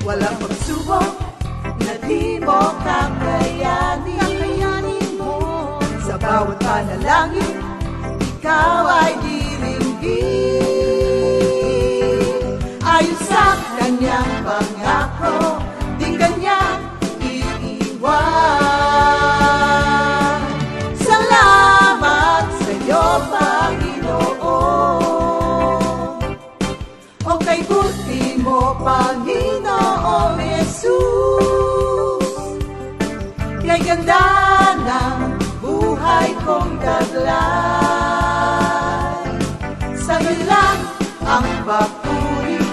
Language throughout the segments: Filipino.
Walang pagsubok na di mo kakayanin mo. Sa bawat panalangin, ikaw ay diringgin. Ayon sa kanyang pangako, di kanyang iiwan. Salamat sa iyo, Panginoon. O kay buti mo, Panginoong Jesus. Kay ganda ng buhay kong taglay. Sa'yo lang ang papuri,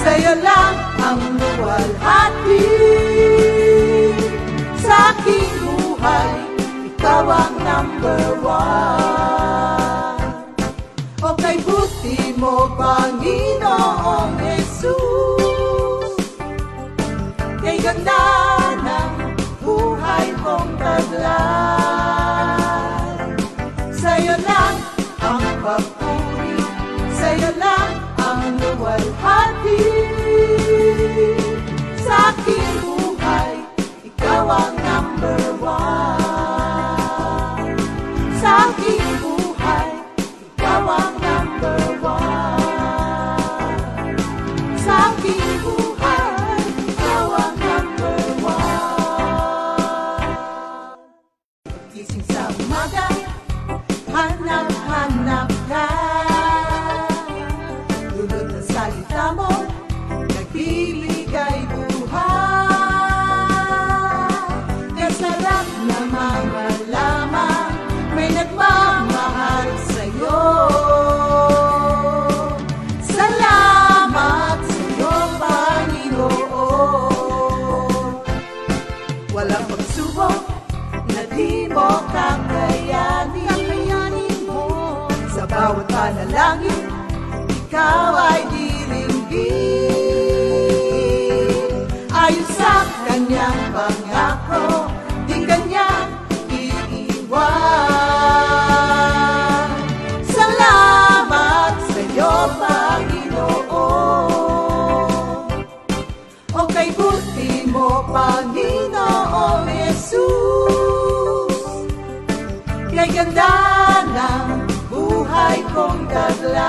sa'yo lang ang luwalhati. Sa aking buhay, ikaw ang number one. O kay buti mo, Panginoong Jesus. Kay ganda ng buhay kong taglay. Sa'yo lang ang papuri, sa'yo lang ang luwalhati. Sa aking buhay, ikaw ang number one. Sa aking buhay, ikaw ang number one. Sa aking buhay, ikaw ang number one. Gising sa umaga, hanap-hanap ka. Dulot ng salita mo, nagbibigay buhay. Kaya sarap na malaman, may nagmamahal sa'yo. Salamat sa'yo, Panginoon. Walang pagsubok na di mo kakayanin mo. Sa bawat panalangin, ikaw ay diringgin. Ayon sa kanyang pangako, di kanyang iiwan. Salamat sa iyo, Panginoon. O kay buti mo, Panginoong Jesus. Kay ganda ng buhay kong taglay.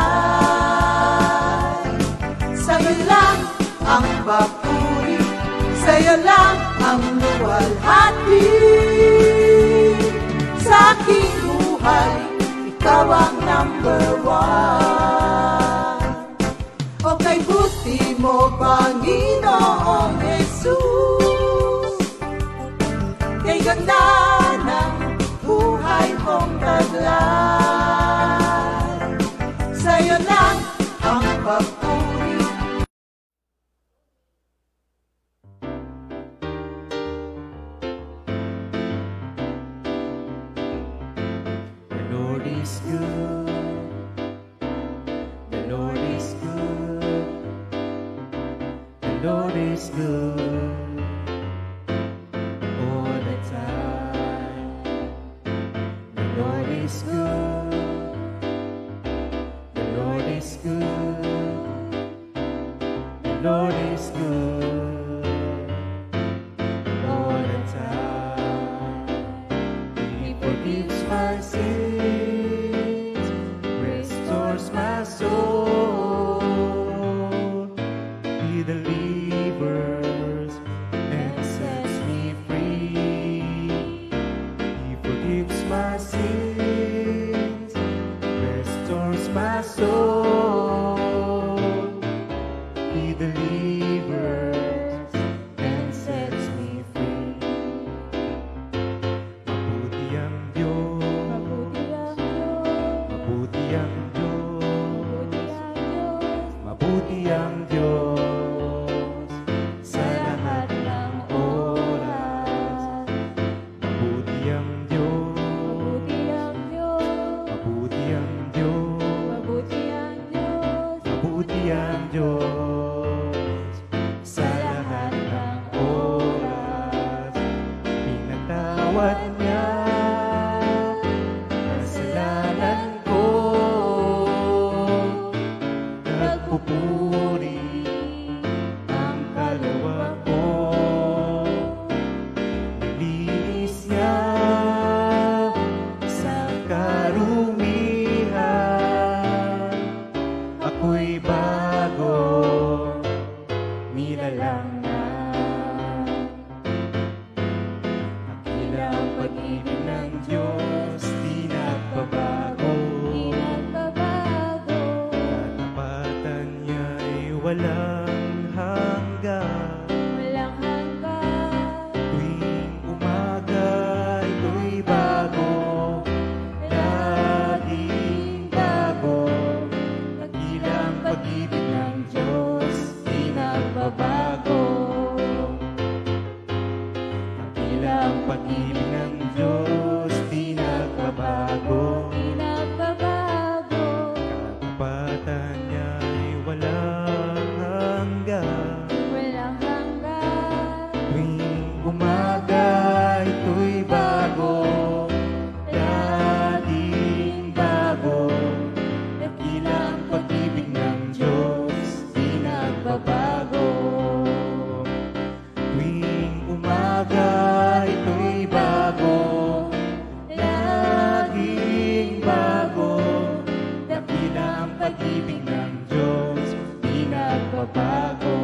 Sa'yo lang ang papuri, sa'yo lang ang luwalhati. Sa aking buhay, ikaw ang number one. O kay buti mo, Panginoong Jesus. Kay ganda ng buhay kong taglay. Sa'yo lang ang papuri. The Lord is good. The Lord is good. The Lord is good. All the time. The Lord is good. The Lord is good. The Lord is good. All the time. He forgives my sins, restores my soul. He delivers and sets me free. He forgives my sins, kalangan. Dakila ang pag-ibig ng Diyos, di nagbabago. Katapatan niya'y walang hanggan. Tuwing umaga, ito'y bago. Laging bago. Dakila ang pag-ibig ng Diyos, di nagbabago. Dakila ang pag-ibig ng Diyos, di nagbabago. Katapatan niya'y walang hanggan. Tuwing umaga, ito'y bago. Laging bago. Dakila ang pag-ibig ng Diyos, di nagbabago. Tuwing umaga, ito'y bago. Laging bago. Dakila ang pag-ibig ng Diyos, di nagbabago.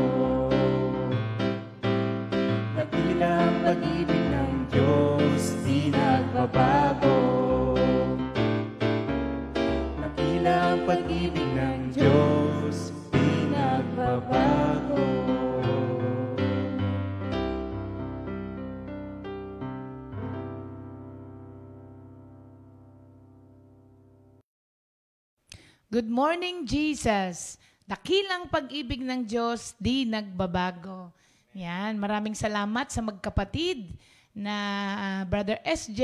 Dakila ang pag-ibig ng Diyos, di nagbabago. Dakila ang pag-ibig ng Diyos, di nagbabago. Good morning, Jesus. Dakilang pag-ibig ng Diyos, di nagbabago. Yan, maraming salamat sa magkapatid na Brother SJ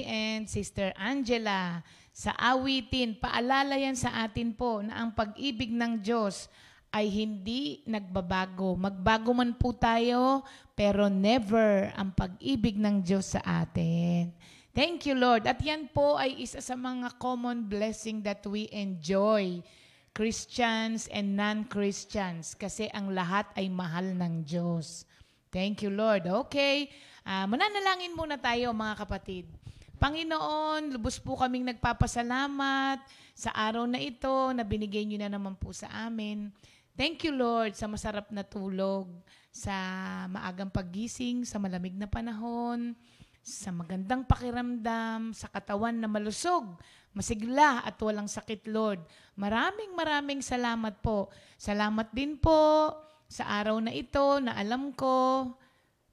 and Sister Angela sa awitin. Paalala yan sa atin po na ang pag-ibig ng Diyos ay hindi nagbabago. Magbago man po tayo, pero never ang pag-ibig ng Diyos sa atin. Thank you, Lord. At yan po ay isa sa mga common blessing that we enjoy, Christians and non-Christians, kasi ang lahat ay mahal ng Diyos. Thank you, Lord. Okay, mananalangin muna tayo, mga kapatid. Panginoon, lubos po kaming nagpapasalamat sa araw na ito na binigay niyo na naman po sa amin. Thank you, Lord, sa masarap na tulog, sa maagang paggising, sa malamig na panahon, sa magandang pakiramdam, sa katawan na malusog, masigla at walang sakit, Lord. Maraming salamat po. Salamat din po sa araw na ito na alam ko,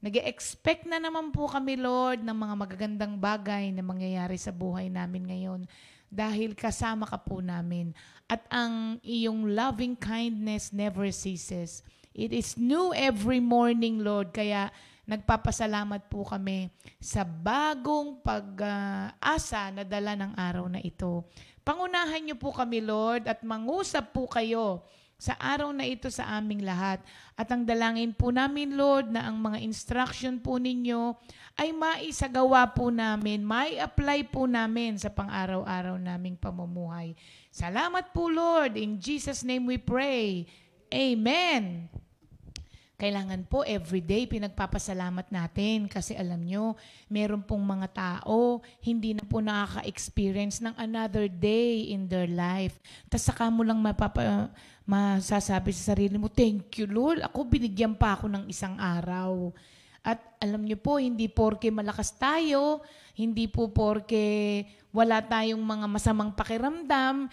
nag-e-expect na naman po kami, Lord, ng mga magagandang bagay na mangyayari sa buhay namin ngayon dahil kasama ka po namin. At ang iyong loving kindness never ceases. It is new every morning, Lord, kaya nagpapasalamat po kami sa bagong pag-asa na dala ng araw na ito. Pangunahan niyo po kami, Lord, at mangusap po kayo sa araw na ito sa aming lahat. At ang dalangin po namin, Lord, na ang mga instruction po ninyo ay maisagawa po namin, mai-apply po namin sa pang-araw-araw naming pamumuhay. Salamat po, Lord. In Jesus' name we pray. Amen. Kailangan po everyday pinagpapasalamat natin kasi alam nyo, meron pong mga tao hindi na po nakaka-experience ng another day in their life. Tapos saka mo lang masasabi sa sarili mo, thank you Lord, ako binigyan pa ako ng isang araw. At alam nyo po, hindi porke malakas tayo, hindi po porke wala tayong mga masamang pakiramdam,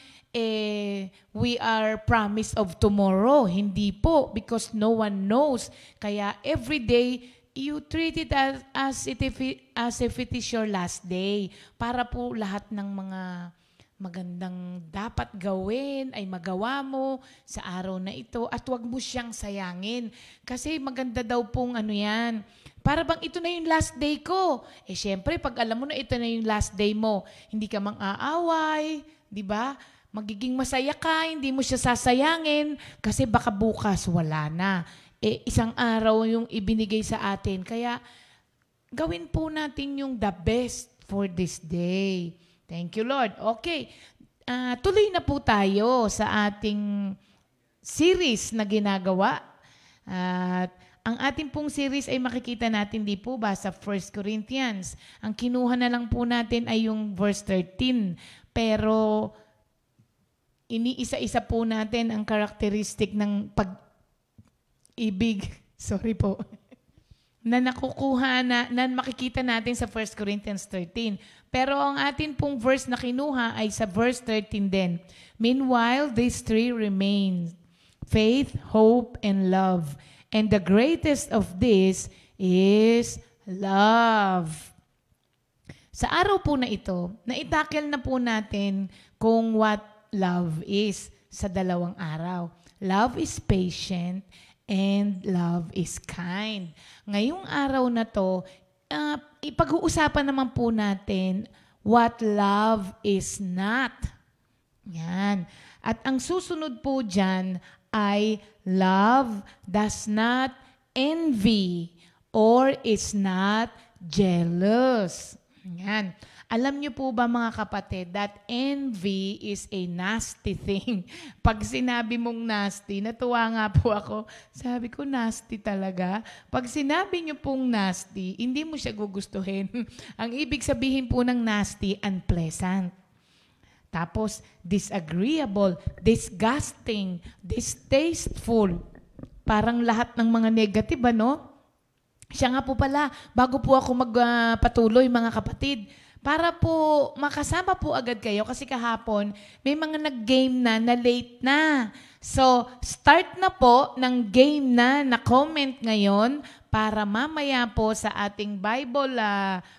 we are promised of tomorrow. Hindi po, because no one knows. Kaya every day, you treat it as if it is your last day. Para po lahat ng mga magandang dapat gawin ay magawa mo sa araw na ito at wag mo siyang sayangin. Kasi maganda daw pong yan, para bang ito na yung last day ko. Syempre, pag alam mo na ito na yung last day mo, hindi ka mang-aaway, di ba? Magiging masaya ka, hindi mo siya sasayangin kasi baka bukas wala na. Isang araw yung ibinigay sa atin. Kaya gawin po natin yung the best for this day. Thank you, Lord. Okay, tuloy na po tayo sa ating series na ginagawa. At ang ating pong series ay makikita natin di po ba sa 1 Corinthians. Ang kinuha na lang po natin ay yung verse 13. Pero iniisa-isa po natin ang karakteristik ng pag-ibig Sorry po. Na nakukuha na makikita natin sa 1 Corinthians 13. Pero ang atin pong verse na kinuha ay sa verse 13 din. Meanwhile, these three remain: faith, hope, and love. And the greatest of this is love. Sa araw po na ito, naitakil na po natin kung what love is sa dalawang araw. Love is patient and love is kind. Ngayong araw na to, ipag-uusapan naman po natin what love is not. Yan. At ang susunod po dyan ay love does not envy or is not jealous. Yan. Alam niyo po ba mga kapatid that envy is a nasty thing. Pag sinabi mong nasty, natuwa nga po ako. Sabi ko, nasty talaga. Pag sinabi niyo pong nasty, hindi mo siya gugustuhin. Ang ibig sabihin po ng nasty, unpleasant. Tapos, disagreeable, disgusting, distasteful. Parang lahat ng mga negative, ano? Siya nga po pala, bago po ako magpatuloy mga kapatid, para po makasama po agad kayo kasi kahapon may mga nag-game na late na. So, start na po ng game na comment ngayon para mamaya po sa ating Bible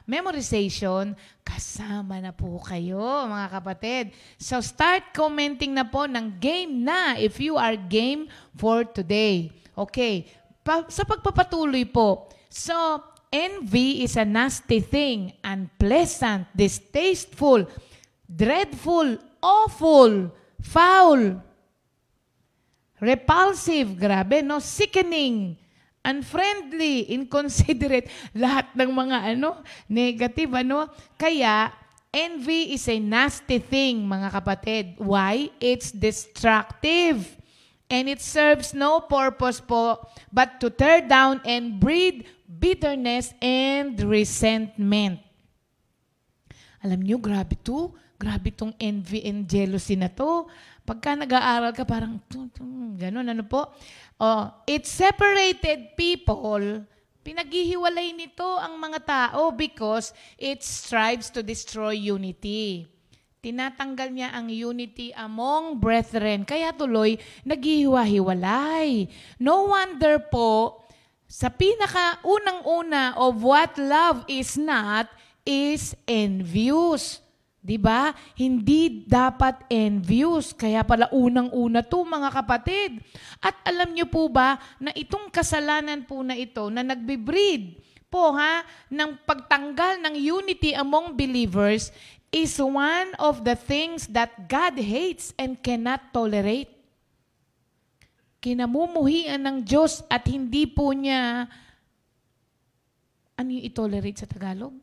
memorization, kasama na po kayo mga kapatid. So, start commenting na po ng game na if you are game for today. Okay, sa pagpapatuloy po. So, envy is a nasty thing, unpleasant, distasteful, dreadful, awful, foul, repulsive, grabe, no? Sickening, unfriendly, inconsiderate, lahat ng mga negative, Kaya, envy is a nasty thing, mga kapatid. Why? It's destructive. And it serves no purpose po but to tear down and breed bitterness and resentment. Alam niyo, grabe to. Grabe tong envy and jealousy na to. Pagka nag-aaral ka, parang, gano'n, it separated people, pinaghihiwalay nito ang mga tao because it strives to destroy unity. Tinatanggal niya ang unity among brethren. Kaya tuloy, naghihiwa-hiwalay. No wonder po, sa pinaka-unang-una of what love is not, is envious. Diba? Hindi dapat envious. Kaya pala unang-una to mga kapatid. At alam niyo po ba na itong kasalanan po na ito na nagbe-breed po ng pagtanggal ng unity among believers is one of the things that God hates and cannot tolerate. Kinamumuhian ng Diyos at hindi po niya, ano yung i-tolerate sa Tagalog?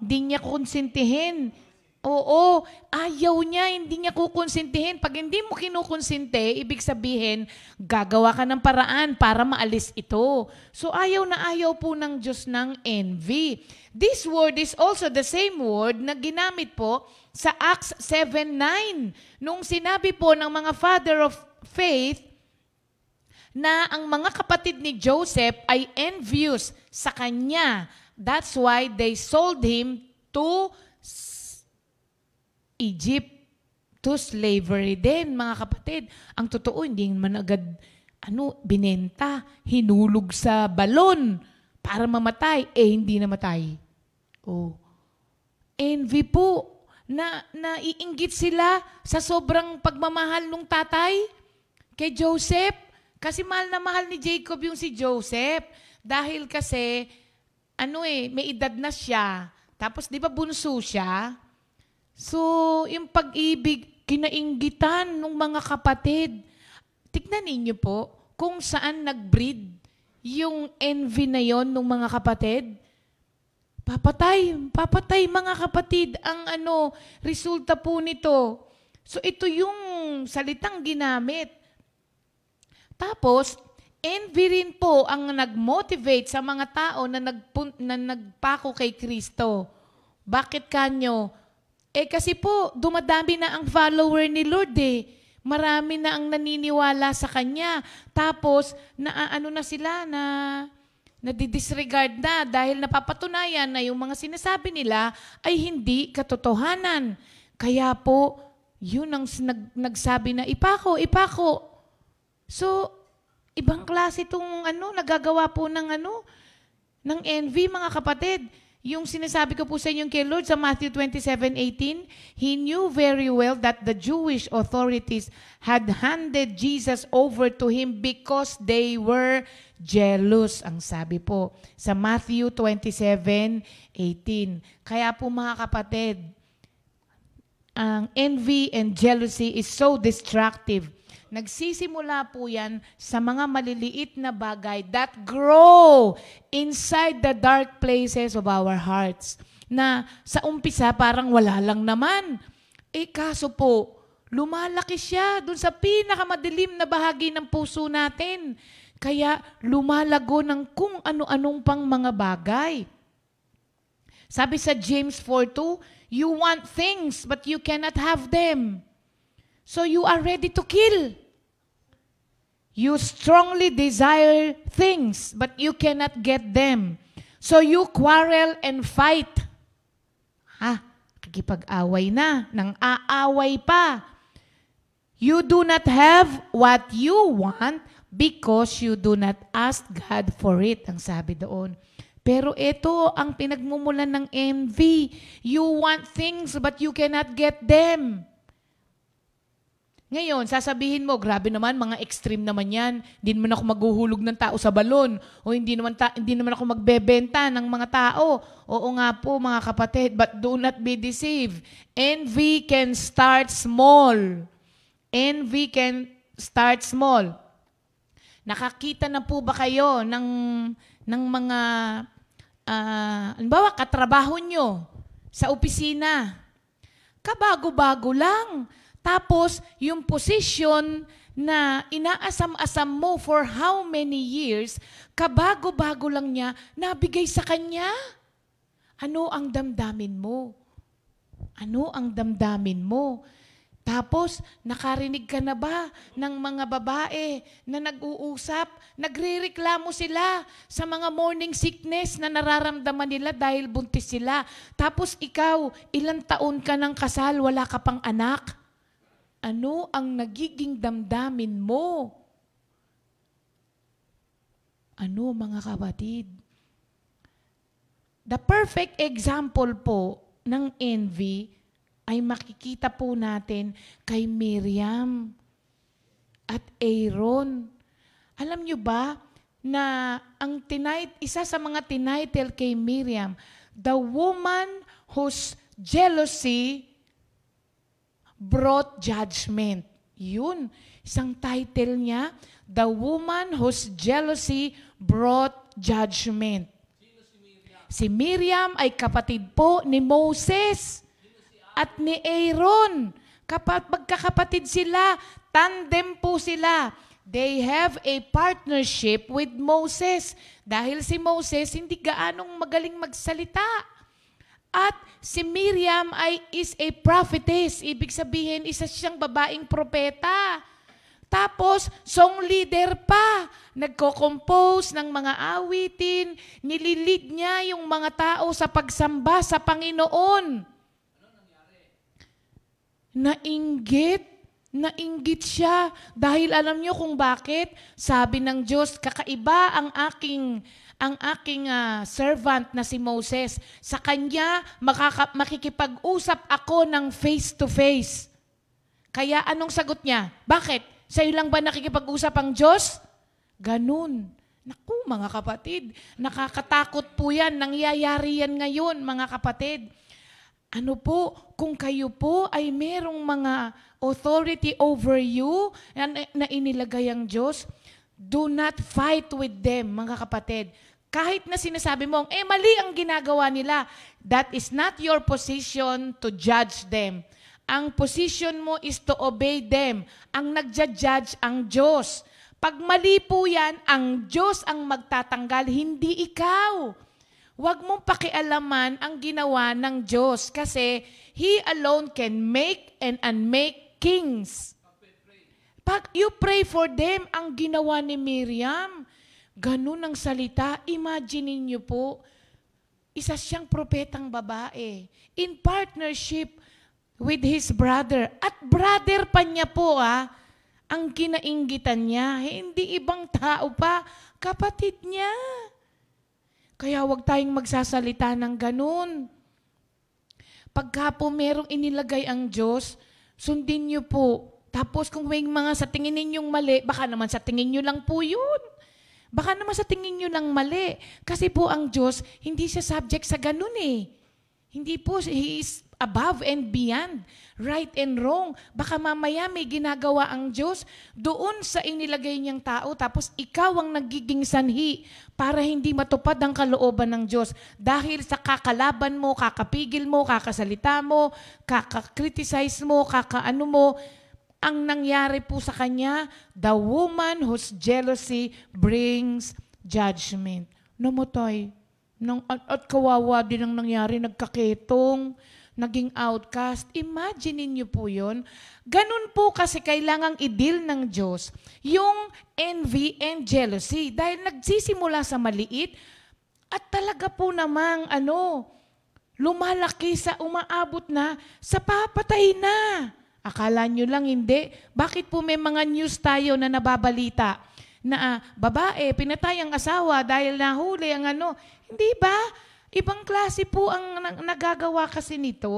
Hindi niya konsintihin. Oo, ayaw niya, hindi niya kukonsintihin. Pag hindi mo kinukonsinte, ibig sabihin, gagawa ka ng paraan para maalis ito. So ayaw na ayaw po ng Diyos ng envy. This word is also the same word na ginamit po sa Acts 7:9. Nung sinabi po ng mga father of faith na ang mga kapatid ni Joseph ay envious sa kanya. That's why they sold him to Egypt, to slavery din, mga kapatid. Ang totoo, hindi man agad binenta, hinulog sa balon para mamatay. Hindi namatay. Oh. Envy po, na naiinggit sila sa sobrang pagmamahal ng tatay kay Joseph. Kasi mahal na mahal ni Jacob yung si Joseph. Dahil kasi, may edad na siya. Tapos, di ba bunso siya? So, yung pag-ibig, kinainggitan ng mga kapatid. Tignan ninyo po kung saan nag-breed yung envy na yon ng mga kapatid. Papatay mga kapatid ang resulta po nito. So, ito yung salitang ginamit. Tapos, envy rin po ang nag-motivate sa mga tao na nagpako kay Kristo. Bakit kanyo? Kasi po, dumadami na ang follower ni Lord . Marami na ang naniniwala sa kanya. Tapos, na sila na nadidisregard na dahil napapatunayan na yung mga sinasabi nila ay hindi katotohanan. Kaya po, yun ang nagsabi na, ipako. So, ibang klase itong nagagawa po ng envy, mga kapatid. Yung sinasabi ko po sa inyo kay Lord sa Matthew 27:18, He knew very well that the Jewish authorities had handed Jesus over to Him because they were jealous, ang sabi po sa Matthew 27:18. Kaya po mga kapatid, ang envy and jealousy is so destructive. Nagsisimula po yan sa mga maliliit na bagay that grow inside the dark places of our hearts. Na sa umpisa parang wala lang naman. Kaso po, lumalaki siya dun sa pinakamadilim na bahagi ng puso natin. Kaya lumalago ng kung ano-anong pang mga bagay. Sabi sa James 4:2, you want things but you cannot have them. So you are ready to kill. You strongly desire things, but you cannot get them. So you quarrel and fight. Kikipag-away na, nang aaway pa. You do not have what you want because you do not ask God for it, ang sabi doon. Pero ito ang pinagmumulan ng envy. You want things, but you cannot get them. Ngayon, sasabihin mo, grabe naman, mga extreme naman yan. Hindi naman ako maghuhulog ng tao sa balon. O hindi naman ako magbebenta ng mga tao. Oo nga po, mga kapatid, but do not be deceived. Envy can start small. Envy can start small. Nakakita na po ba kayo ng mga, halimbawa, katrabaho nyo sa opisina? Kabago-bago lang. Tapos, yung position na inaasam-asam mo for how many years, kabago-bago lang niya, nabigay sa kanya. Ano ang damdamin mo? Ano ang damdamin mo? Tapos, nakarinig ka na ba ng mga babae na nag-uusap? Nagre-reklamo sila sa mga morning sickness na nararamdaman nila dahil buntis sila. Tapos ikaw, ilang taon ka ng kasal, wala ka pang anak? Ano ang nagiging damdamin mo? Ano, mga kapatid? The perfect example po ng envy ay makikita po natin kay Miriam at Aaron. Alam nyo ba na isa sa mga tinitle kay Miriam, the woman whose jealousy brought judgment. Yun, isang title niya, the woman whose jealousy brought judgment. Si Miriam ay kapatid po ni Moses at ni Aaron. Magkakapatid sila, tandem po sila. They have a partnership with Moses. Dahil si Moses hindi gaanong magaling magsalita. At si Miriam is a prophetess. Ibig sabihin, isa siyang babaeng propeta. Tapos, song leader pa. Nagko-compose ng mga awitin. Nililid niya yung mga tao sa pagsamba sa Panginoon. Nainggit siya. Dahil alam niyo kung bakit? Sabi ng Diyos, kakaiba ang aking servant na si Moses. Sa kanya, makikipag-usap ako ng face-to-face. Kaya anong sagot niya? Bakit? Sa'yo lang ba nakikipag-usap ang Diyos? Ganun. Naku, mga kapatid, nakakatakot po yan. Nangyayari yan ngayon, mga kapatid. Ano po, kung kayo po ay merong mga authority over you na inilagay ang Diyos, do not fight with them, mga kapatid. Kahit na sinasabi mo, mali ang ginagawa nila, that is not your position to judge them. Ang position mo is to obey them. Ang nagja-judge ang Diyos. Pag mali po yan, ang Diyos ang magtatanggal, hindi ikaw. Huwag mong pakialaman ang ginawa ng Diyos kasi He alone can make and unmake kings. Pag you pray for them, ang ginawa ni Miriam, ganun ang salita. Imagine niyo po, isa siyang propetang babae in partnership with his brother. At brother pa niya po ang kinainggitan niya. Hindi ibang tao pa, kapatid niya. Kaya huwag tayong magsasalita ng ganun. Pagka po merong inilagay ang Diyos, sundin niyo po. Tapos kung may mga sa tingin ninyong mali, baka naman sa tingin niyo lang po yun. Baka naman sa tingin niyo lang mali. Kasi po ang Diyos, hindi siya subject sa ganun eh. Hindi po, He is above and beyond, right and wrong. Baka mamaya may ginagawa ang Diyos doon sa inilagay niyang tao, tapos ikaw ang nagiging sanhi para hindi matupad ang kalooban ng Diyos. Dahil sa kakalaban mo, kakapigil mo, kakasalita mo, kakakriticize mo, kakaano mo, ang nangyari po sa kanya, the woman whose jealousy brings judgment. Namatay. At kawawa din ang nangyari, nagkaketong, naging outcast. Imagine niyo po yun. Ganun po kasi kailangang i-deal ng Diyos yung envy and jealousy. Dahil nagsisimula sa maliit at talaga po namang lumalaki sa umaabot na sa papatay na. Akala nyo lang hindi. Bakit po may mga news tayo na nababalita na babae, pinatay ang asawa dahil nahuli ang Hindi ba? Ibang klase po ang nagagawa kasi nito.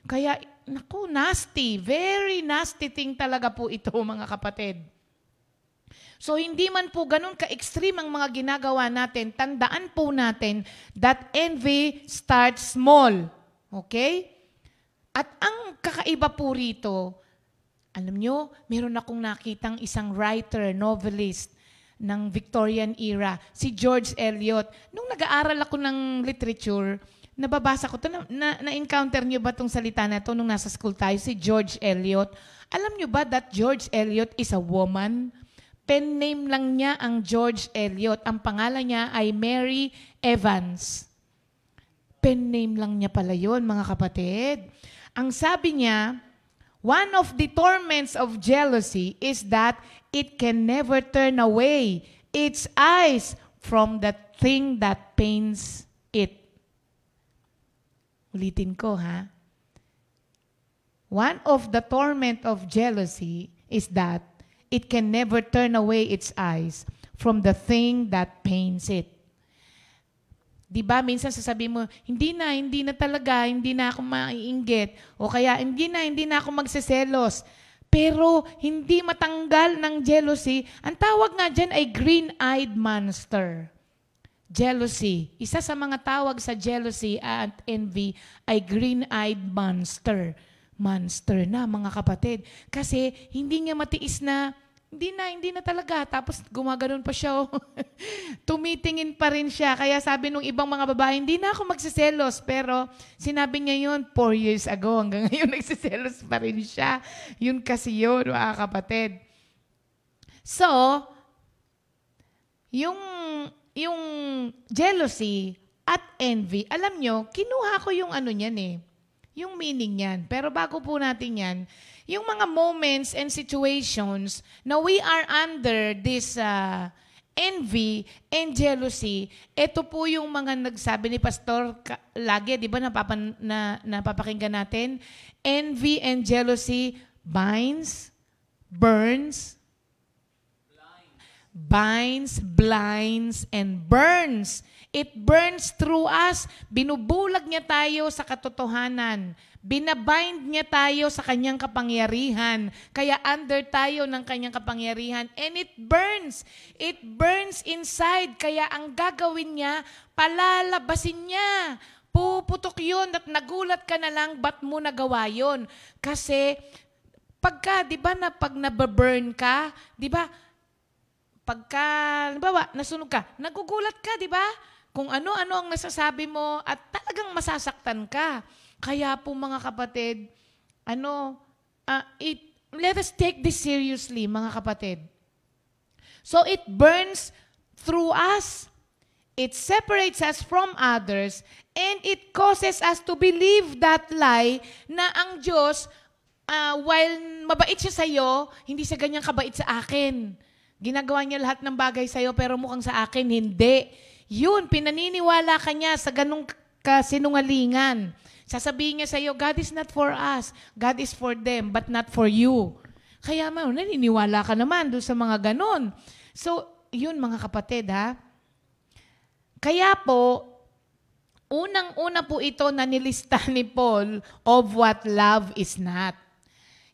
Kaya, naku, nasty. Very nasty thing talaga po ito, mga kapatid. So, hindi man po ganun ka-extreme ang mga ginagawa natin, tandaan po natin that envy starts small. Okay? At ang kakaiba po rito, alam nyo, meron akong nakitang isang writer, novelist ng Victorian era, si George Eliot. Nung nag-aaral ako ng literature, nababasa ko ito, na-encounter nyo ba itong salita na ito nung nasa school tayo, si George Eliot? Alam nyo ba that George Eliot is a woman? Pen name lang niya ang George Eliot. Ang pangalan niya ay Mary Evans. Pen name lang niya pala yun, mga kapatid. Ang sabi niya, one of the torments of jealousy is that it can never turn away its eyes from the thing that pains it. Ulitin ko, One of the torment of jealousy is that it can never turn away its eyes from the thing that pains it. Diba, minsan sasabihin mo, hindi na talaga, hindi na ako maiinggit. O kaya, hindi na ako magseselos. Pero, hindi matanggal ng jealousy. Ang tawag nga dyan ay green-eyed monster. Jealousy. Isa sa mga tawag sa jealousy at envy ay green-eyed monster. Monster na, mga kapatid. Kasi, hindi niya matiis na, hindi na talaga. Tapos gumaganon pa siya. Tumitingin pa rin siya. Kaya sabi nung ibang mga babae, hindi na ako magsiselos. Pero sinabi niya yun 4 years ago. Hanggang ngayon nagsiselos pa rin siya. Yun kasi yun, mga kapatid. So, yung jealousy at envy, alam nyo, kinuha ko yung niyan yung meaning niyan. Pero bago po natin yan, yung mga moments and situations na we are under this envy and jealousy, ito po yung mga nagsabi ni Pastor lagi, di ba napapakinggan natin? Envy and jealousy binds, blinds, and burns. It burns through us. Binubulag niya tayo sa katotohanan. Binabind niya tayo sa kanyang kapangyarihan. Kaya under tayo ng kanyang kapangyarihan. And it burns. It burns inside. Kaya ang gagawin niya, palalabasin niya. Puputok yun at nagulat ka na lang, ba't mo nagawa yun? Kasi, di ba pag nababurn ka, di ba, nasunog ka, nagugulat ka, di ba? Kung ano-ano ang nasasabi mo at talagang masasaktan ka. Kaya po mga kapatid, let us take this seriously, mga kapatid. So it burns through us. It separates us from others and it causes us to believe that lie na ang Diyos while mabait siya sa'yo, hindi siya ganyang kabait sa akin. Ginagawa niya lahat ng bagay sa'yo, pero mukhang sa akin, hindi. Yun, pinaniniwala ka niya sa ganung kasinungalingan. Sasabihin niya sa'yo, God is not for us. God is for them, but not for you. Kaya naniniwala ka naman doon sa mga ganon. So, yun mga kapatid ha. Kaya po, unang-una po ito na nilista ni Paul of what love is not.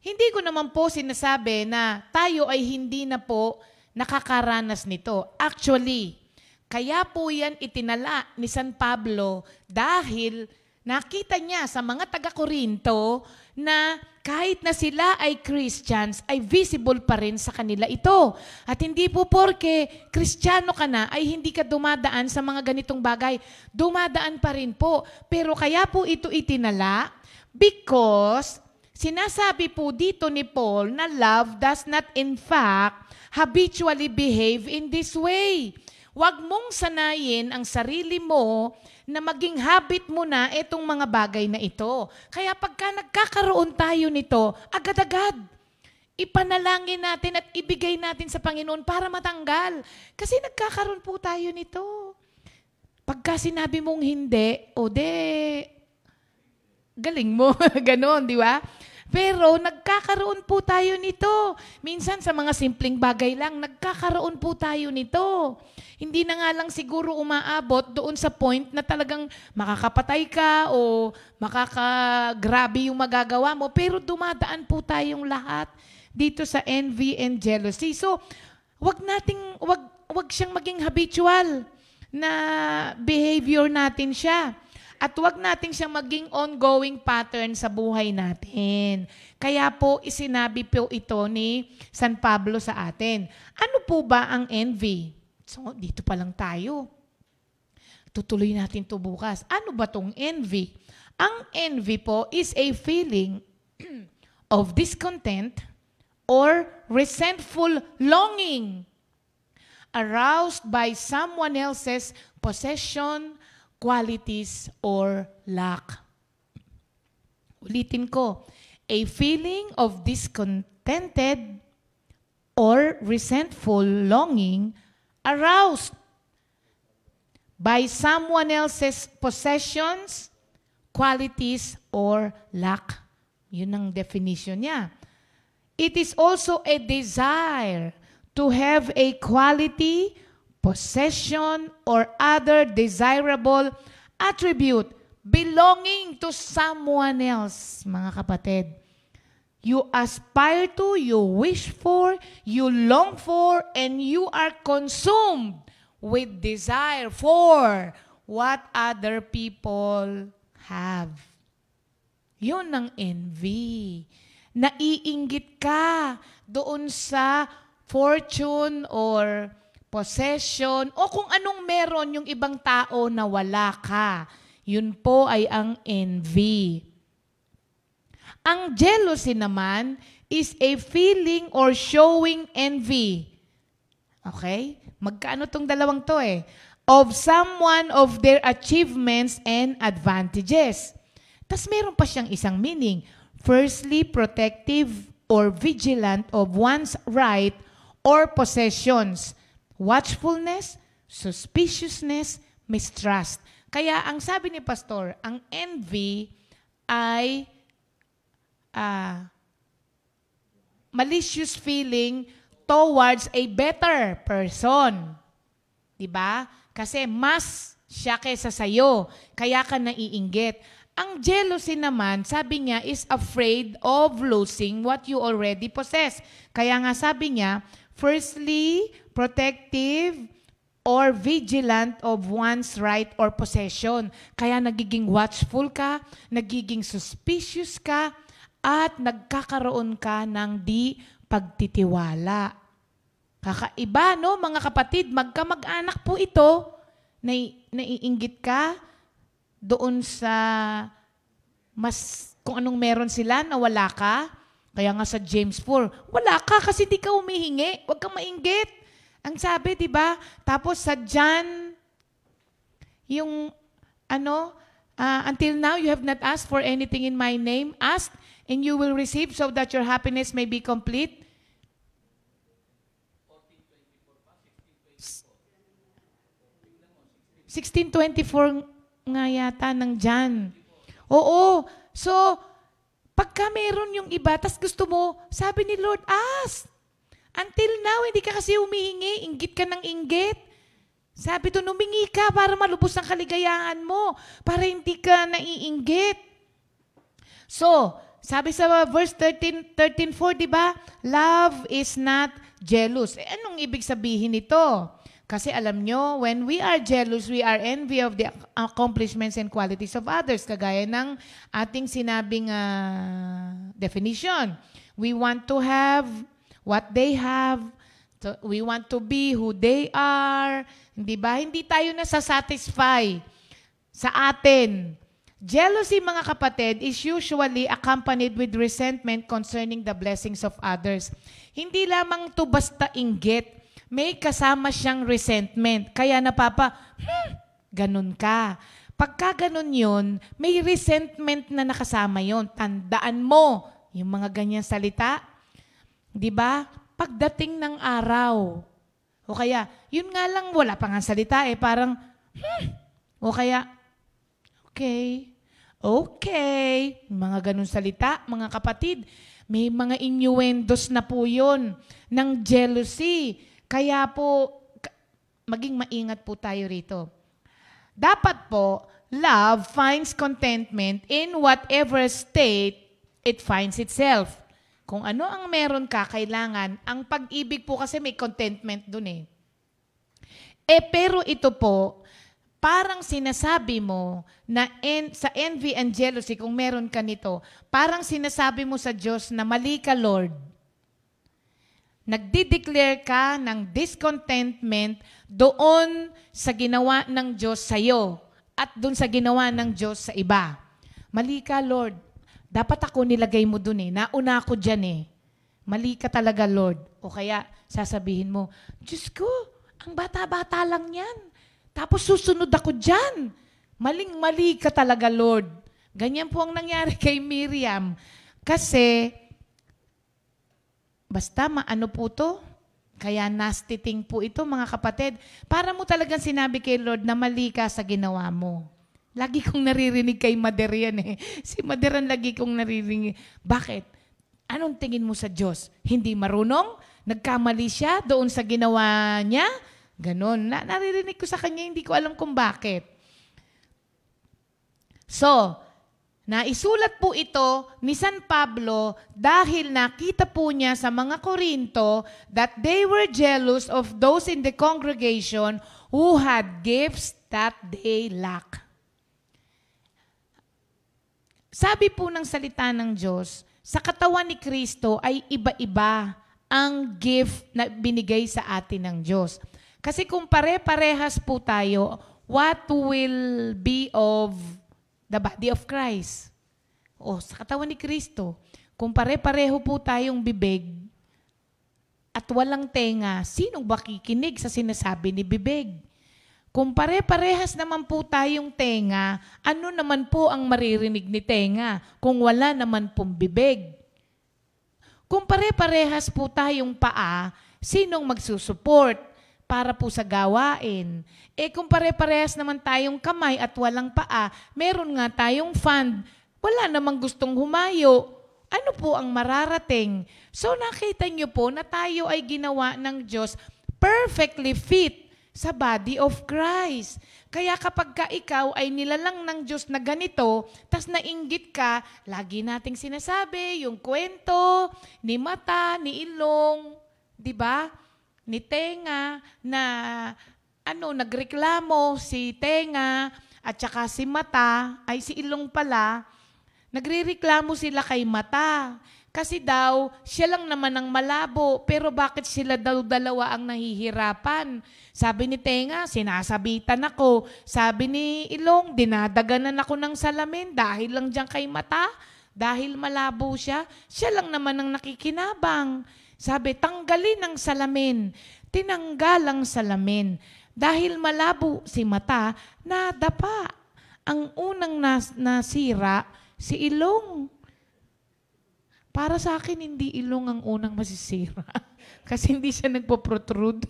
Hindi ko naman po sinasabi na tayo ay hindi na po nakakaranas nito. Actually, kaya po yan itinala ni San Pablo dahil nakita niya sa mga taga-Korinto na kahit na sila ay Christians, ay visible pa rin sa kanila ito. At hindi po porke Kristiyano ka na, ay hindi ka dumadaan sa mga ganitong bagay. Dumadaan pa rin po. Pero kaya po ito itinala because sinasabi po dito ni Paul na love does not in fact habitually behave in this way. Huwag mong sanayin ang sarili mo na maging habit mo na itong mga bagay na ito. Kaya pagka nagkakaroon tayo nito, agad-agad, ipanalangin natin at ibigay natin sa Panginoon para matanggal. Kasi nagkakaroon po tayo nito. Pagka sinabi mong hindi, galing mo. Ganon, di ba? Pero nagkakaroon po tayo nito. Minsan sa mga simpleng bagay lang, nagkakaroon po tayo nito. Hindi na nga lang siguro umaabot doon sa point na talagang makakapatay ka o makakagrabe yung magagawa mo. Pero dumadaan po tayong lahat dito sa envy and jealousy. So, wag siyang maging habitual na behavior natin siya. At huwag natin siyang maging ongoing pattern sa buhay natin. Kaya po, isinabi po ito ni San Pablo sa atin. Ano po ba ang envy? So, dito pa lang tayo. Tutuloy natin ito bukas. Ano ba tong envy? Ang envy po is a feeling of discontent or resentful longing aroused by someone else's possession, qualities, or lack. Ulitin ko. A feeling of discontented or resentful longing aroused by someone else's possessions, qualities, or lack. Yun ang definition niya. It is also a desire to have a quality, possession, or other desirable attribute belonging to someone else, mga kapatid. You aspire to, you wish for, you long for, and you are consumed with desire for what other people have. Yun ang envy. Naiinggit ka doon sa fortune or possession, o kung anong meron yung ibang tao na wala ka. Yun po ay ang envy. Ang jealousy naman is a feeling or showing envy. Okay? Magkaano tong dalawang to of someone of their achievements and advantages. Tas meron pa siyang isang meaning. Firstly, protective or vigilant of one's right or possessions. Watchfulness, suspiciousness, mistrust. Kaya ang sabi ni Pastor, ang envy ay malicious feeling towards a better person. Diba? Kasi mas siya kaysa sayo, kaya ka naiinggit. Ang jealousy naman, sabi niya, is afraid of losing what you already possess. Kaya nga sabi niya, firstly, protective or vigilant of one's right or possession. Kaya nagiging watchful ka, nagiging suspicious ka, at nagkakaroon ka ng di pagtitiwala. Kakaiba, no, mga kapatid, magkamag-anak po ito, naiinggit ka doon sa kung anong meron sila na wala ka. Kaya nga sa James 4, wala ka kasi di ka humihingi. Huwag kang mainggit. Ang sabi, di ba? Tapos sa John, until now you have not asked for anything in my name. Ask, and you will receive so that your happiness may be complete. 16:24 nga yata nandyan. Oo. So, pagka meron yung iba, tas gusto mo, sabi ni Lord, ask. Until now, hindi ka kasi humihingi. Inggit ka ng inggit. Sabi doon, humingi ka para malubos ang kaligayahan mo. Para hindi ka naiinggit. So, sabi sa verse 13:4, di ba? Love is not jealous. Anong ibig sabihin nito? Kasi alam nyo, when we are jealous, we are envy of the accomplishments and qualities of others. Kagaya ng ating sinabing definition. We want to have what they have. We want to be who they are. Hindi ba? Hindi tayo nasasatisfy sa atin. Jealousy, mga kapatid, is usually accompanied with resentment concerning the blessings of others. Hindi lamang to basta inggit. May kasama siyang resentment. Kaya ganun ka. Pagka ganun yun, may resentment na nakasama yon. Tandaan mo yung mga ganyan salita. Di ba? Pagdating ng araw. O kaya, yun nga lang, wala pa nga salita parang, o kaya, okay. Mga ganun salita, mga kapatid. May mga innuendos na po yun ng jealousy. Kaya po, maging maingat po tayo rito. Dapat po, love finds contentment in whatever state it finds itself. Kung ano ang meron ka, kailangan, ang pag-ibig po kasi may contentment dun pero ito po, parang sinasabi mo na sa envy and jealousy, kung meron ka nito, parang sinasabi mo sa Diyos na mali ka, Lord. Nagdi-declare ka ng discontentment doon sa ginawa ng Diyos sa iyo at doon sa ginawa ng Diyos sa iba. Mali ka, Lord. Dapat ako nilagay mo doon Nauna ako dyan Mali ka talaga, Lord. O kaya sasabihin mo, Diyos ko, ang bata-bata lang yan. Tapos susunod ako dyan. Maling-mali ka talaga, Lord. Ganyan po ang nangyari kay Miriam. Kasi, basta maano po to, kaya nasty thing po ito, mga kapatid. Para mo talagang sinabi kay Lord na mali ka sa ginawa mo. Lagi kong naririnig kay Mother yan Si Mother ang lagi kong naririnig. Bakit? Anong tingin mo sa Diyos? Hindi marunong? Nagkamali siya doon sa ginawa niya? Ganon. Naririnig ko sa kanya, hindi ko alam kung bakit. So, naisulat po ito ni San Pablo dahil nakita po niya sa mga Korinto that they were jealous of those in the congregation who had gifts that they lack. Sabi po ng salita ng Diyos, sa katawan ni Kristo ay iba-iba ang gift na binigay sa atin ng Diyos. Kasi kung pare-parehas po tayo, what will be of the body of Christ? Sa katawan ni Kristo, kung pare-pareho po tayong bibig at walang tenga, sinong ba kikinig sa sinasabi ni bibig? Kung pare-parehas naman po tayong tenga, ano naman po ang maririnig ni tenga kung wala naman pong bibig? Kung pare-parehas po tayong paa, sinong magsusupport para po sa gawain? Kung pare-parehas naman tayong kamay at walang paa, meron nga tayong fund, wala namang gustong humayo, ano po ang mararating? So nakita niyo po na tayo ay ginawa ng Diyos perfectly fit sa body of Christ. Kaya kapag ka ikaw ay nilalang ng Diyos na ganito, tas nainggit ka, lagi nating sinasabi, yung kwento ni mata, ni ilong, di ba? Ni tenga, na nagreklamo si tenga, at saka si mata, ay si ilong pala, nagrereklamo sila kay mata. Kasi daw, siya lang naman ang malabo, pero bakit sila daw dalawa ang nahihirapan? Sabi ni tenga, sinasabitan ako. Sabi ni ilong, dinadaganan ako ng salamin dahil lang dyan kay mata. Dahil malabo siya, siya lang naman ang nakikinabang. Sabi, tanggalin ang salamin. Tinanggal ang salamin. Dahil malabo si mata, nadapa. Ang unang nasira, si ilong. Para sa akin, hindi ilong ang unang masisira. Kasi hindi siya nagpo-protrude.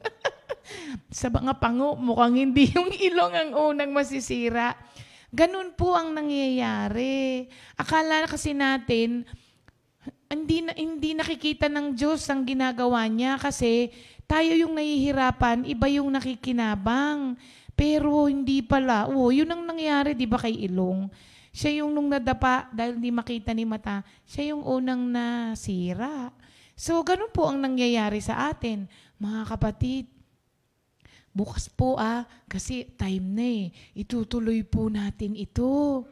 Sa mga pango, mukhang hindi yung ilong ang unang masisira. Ganun po ang nangyayari. Akala kasi natin, hindi nakikita ng Diyos ang ginagawa niya kasi tayo yung nahihirapan, iba yung nakikinabang. Pero hindi pala. Yun ang nangyayari, di ba, kay ilong? Siya yung nung nadapa dahil hindi makita ni mata, siya yung unang nasira. So, ganun po ang nangyayari sa atin, mga kapatid. Bukas po kasi time na itutuloy po natin ito.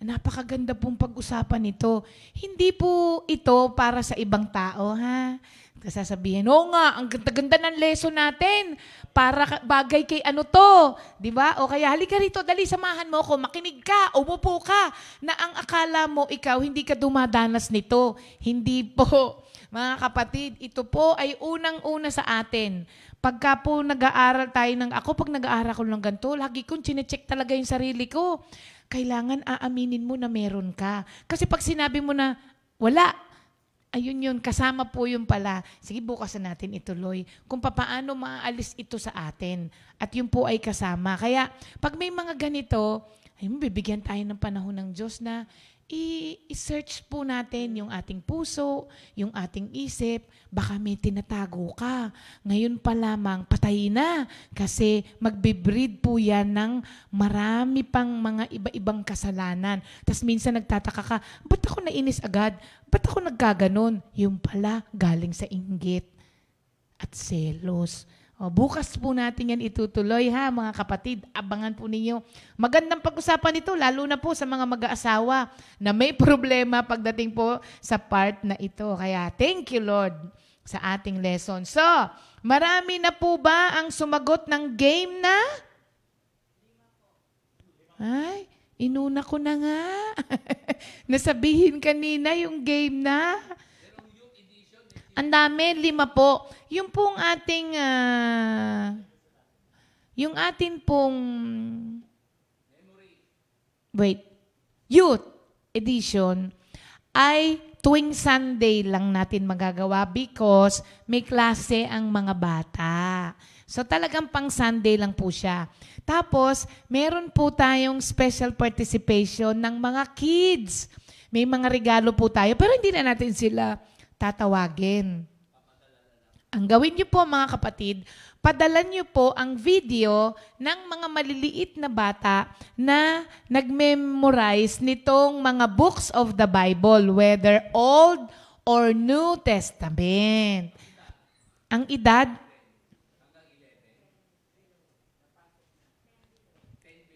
Napakaganda pong pag-usapan ito. Hindi po ito para sa ibang tao, ha? Sasabihin, oo nga, ang ganda-ganda ng lesson natin. Para bagay kay ano to. Di ba? O kaya, halika rito, dali, samahan mo ako, makinig ka, umupo ka, na ang akala mo ikaw, hindi ka dumadanas nito. Hindi po. Mga kapatid, ito po ay unang-una sa atin. Pagka po nag-aaral tayo pag nag-aaral ko ng ganito, lagi kong chinecheck talaga yung sarili ko. Kailangan aaminin mo na meron ka. Kasi pag sinabi mo na wala, ayun yun, kasama po yun pala. Sige, bukas na natin ituloy. Kung paano maaalis ito sa atin. At yun po ay kasama. Kaya, pag may mga ganito, bibigyan tayo ng panahon ng Diyos na i-search po natin yung ating puso, yung ating isip. Baka may tinatago ka. Ngayon pa lamang, patay na. Kasi magbe-breed po yan ng marami pang mga iba-ibang kasalanan. Tapos minsan nagtataka ka, ba't ako nainis agad? Ba't ako nagkaganon? Yung pala, galing sa inggit at selos. Bukas po natin yan itutuloy, ha, mga kapatid. Abangan po ninyo. Magandang pag-usapan ito, lalo na po sa mga mag-aasawa na may problema pagdating po sa part na ito. Kaya thank you, Lord, sa ating lesson. So, marami na po ba ang sumagot ng game na? Ay, inuna ko na nga. Nasabihin kanina yung game na. Ang dami, 5 po. Yung pong ating, yung atin pong, youth edition ay tuwing Sunday lang natin magagawa because may klase ang mga bata. So talagang pang Sunday lang po siya. Tapos, meron po tayong special participation ng mga kids. May mga regalo po tayo, pero hindi na natin sila tatawagin. Ang gawin niyo po, mga kapatid, padala niyo po ang video ng mga maliliit na bata na nag-memorize nitong mga books of the Bible, whether Old or New Testament. Ang edad?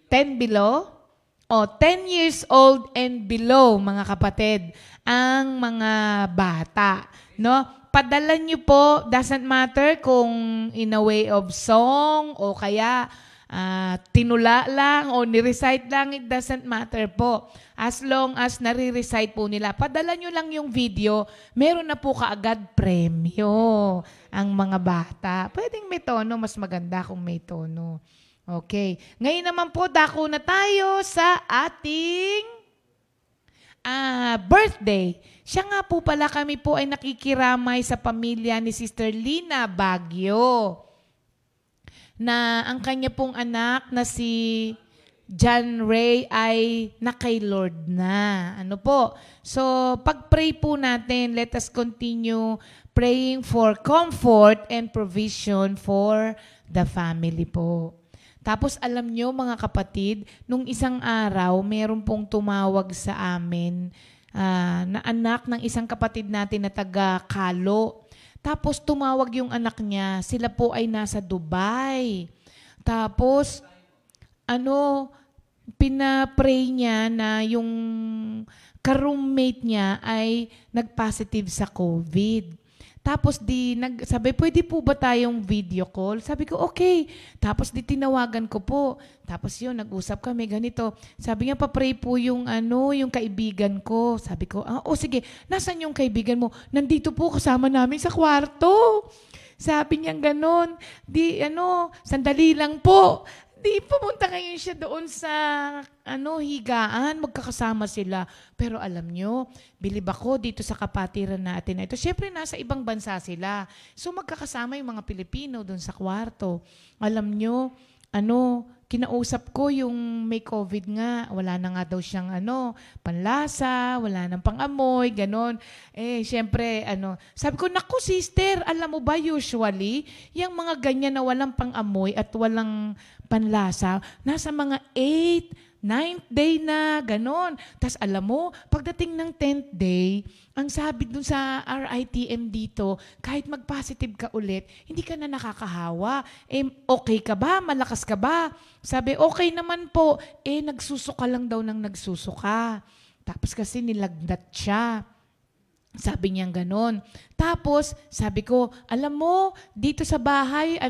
10 below? 10 years old and below, mga kapatid, ang mga bata. No? Padala niyo po, doesn't matter kung in a way of song o kaya tinula lang o ni-recite lang, it doesn't matter po. As long as nare-recite po nila, padala nyo lang yung video, meron na po kaagad premyo ang mga bata. Pwedeng may tono, mas maganda kung may tono. Okay. Ngayon naman po, dako na tayo sa ating birthday. Siya nga po pala, kami po ay nakikiramay sa pamilya ni Sister Lina Baguio, na ang kanya pong anak na si John Ray ay na kay Lord na. Ano po? So, pag-pray po natin, let us continue praying for comfort and provision for the family po. Tapos alam nyo, mga kapatid, nung isang araw, meron pong tumawag sa amin na anak ng isang kapatid natin na taga Kalo. Tapos tumawag yung anak niya, sila po ay nasa Dubai. Tapos, pinapray niya na yung ka-roommate niya ay nag-positive sa COVID. Tapos sabi, pwede po ba tayong video call? Sabi ko, okay. Tapos tinawagan ko po. Tapos yun, nag-usap kami, ganito. Sabi niya, papray po yung kaibigan ko. Sabi ko, sige, nasan yung kaibigan mo? Nandito po, kasama namin sa kwarto. Sabi niya ganon. Sandali lang po. Di pumunta ngayon siya doon sa higaan, magkakasama sila. Pero alam nyo, bilib ako dito sa kapatiran natin na ito. Siyempre, nasa ibang bansa sila. So magkakasama yung mga Pilipino doon sa kwarto. Alam nyo, kinausap ko yung may COVID nga, wala na nga daw siyang panlasa, wala nang pangamoy, ganon. Siyempre, sabi ko, naku sister, alam mo ba usually, yung mga ganyan na walang pangamoy at walang panlasa, nasa mga 8, 9th day na, ganon. Tapos alam mo, pagdating ng 10th day, ang sabi dun sa RITM dito, kahit mag-positive ka ulit, hindi ka na nakakahawa. Okay ka ba? Malakas ka ba? Sabi, okay naman po. Nagsusuka lang daw ng nagsusuka. Tapos kasi nilagnat siya. Sabi niya ganon. Tapos, sabi ko, alam mo, dito sa bahay,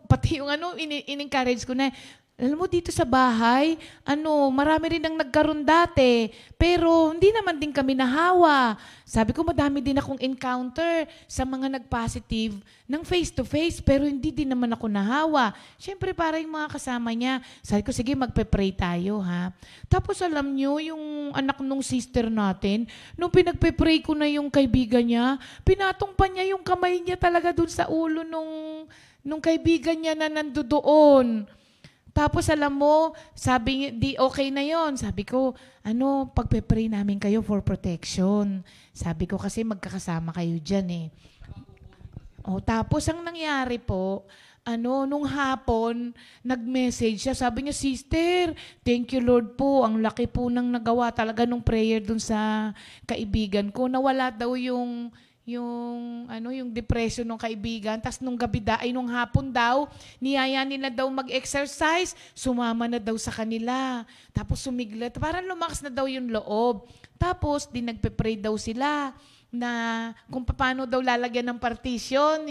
pati yung in-encourage ko na, alam mo, dito sa bahay, marami rin ang nagkaroon dati, pero hindi naman din kami nahawa. Sabi ko, madami din akong encounter sa mga nag-positive ng face-to-face, pero hindi din naman ako nahawa. Siyempre, para yung mga kasama niya. Sabi ko, sige, magpe-pray tayo, ha? Tapos, alam nyo, yung anak nung sister natin, nung pinagpe-pray ko na yung kaibigan niya, pinatong pa niya yung kamay niya talaga dun sa ulo nung kaibigan niya na nandoon. Tapos alam mo, sabi, di okay na yon. Sabi ko, pagpe-pray namin kayo for protection. Sabi ko kasi magkakasama kayo dyan tapos ang nangyari po, nung hapon, nag-message siya. Sabi niya, sister, thank you Lord po. Ang laki po nang nagawa talaga nung prayer dun sa kaibigan ko. Nawala daw yung depression ng kaibigan. Tapos nung hapon daw, niyaya nila daw mag-exercise, sumama na daw sa kanila. Tapos sumiglat, parang lumakas na daw yung loob. Tapos, nagpe-pray daw sila na kung paano daw lalagyan ng partition,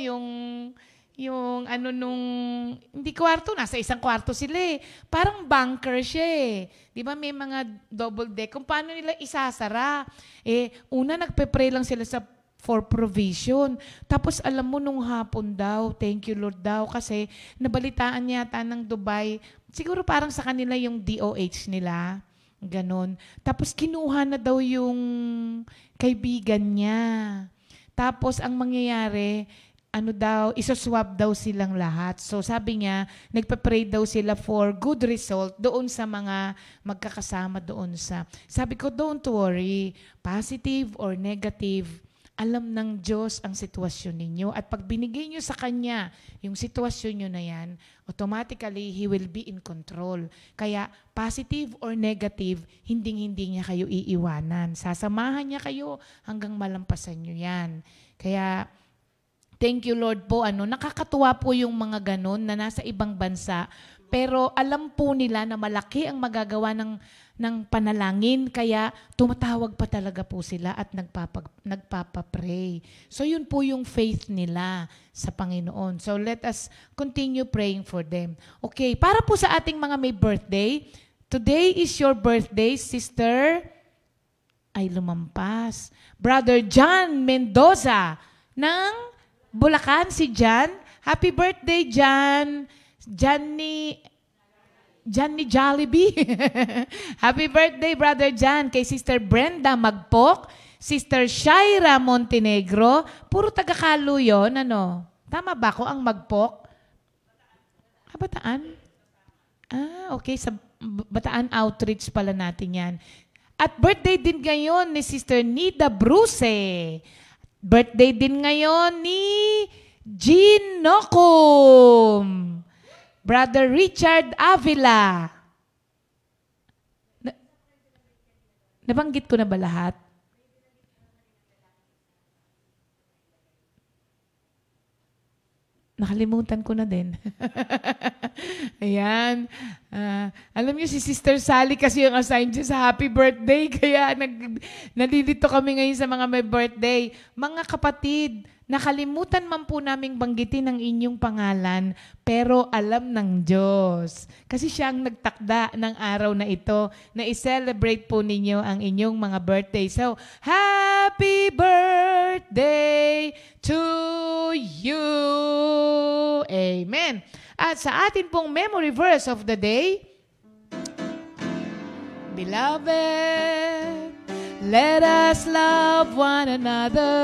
hindi kwarto, nasa isang kwarto sila Parang bunker siya Di ba may mga double deck? Kung paano nila isasara. Una nagpe-pray lang sila for provision. Tapos alam mo nung hapon daw, thank you Lord daw, kasi nabalitaan yata ng Dubai, siguro parang sa kanila yung DOH nila, ganon. Tapos kinuha na daw yung kaibigan niya. Tapos ang mangyayari, isoswab daw silang lahat. So sabi niya, nagpa-pray daw sila for good result doon sa mga magkakasama doon sa. Sabi ko, don't worry, positive or negative, alam ng Diyos ang sitwasyon ninyo. At pag binigay nyo sa Kanya yung sitwasyon nyo na yan, automatically, He will be in control. Kaya, positive or negative, hindi niya kayo iiwanan. Sasamahan niya kayo hanggang malampasan nyo yan. Kaya, thank you Lord po. Nakakatuwa po yung mga ganon na nasa ibang bansa. Pero alam po nila na malaki ang magagawa ng panalangin, kaya tumatawag pa talaga po sila at nagpapapray. So yun po yung faith nila sa Panginoon. So let us continue praying for them. Okay, para po sa ating mga may birthday, today is your birthday, sister. Ay, lumampas. Brother John Mendoza ng Bulacan, si John. Happy birthday, John. Johnny Jollibee. Happy birthday, Brother John. Kay Sister Brenda Magpok, Sister Shaira Montenegro. Puro taga-Kalu yun, Tama ba ko ang Magpok? Bataan? Okay. Sa Bataan Outreach pala natin yan. At birthday din ngayon ni Sister Nida Bruce. Birthday din ngayon ni Jean Nocum. Brother Richard Avila. Nabanggit ko na ba lahat? Nakalimutan ko na din. Ayan. Alam niyo, si Sister Sally kasi yung assign dyan sa happy birthday. Kaya nalilito kami ngayon sa mga may birthday. Mga kapatid, nakalimutan man po naming banggitin ang inyong pangalan, pero alam ng Diyos. Kasi siya ang nagtakda ng araw na ito na i-celebrate po ninyo ang inyong mga birthday. So, happy birthday to you! Amen. At sa atin pong memory verse of the day, Beloved, let us love one another.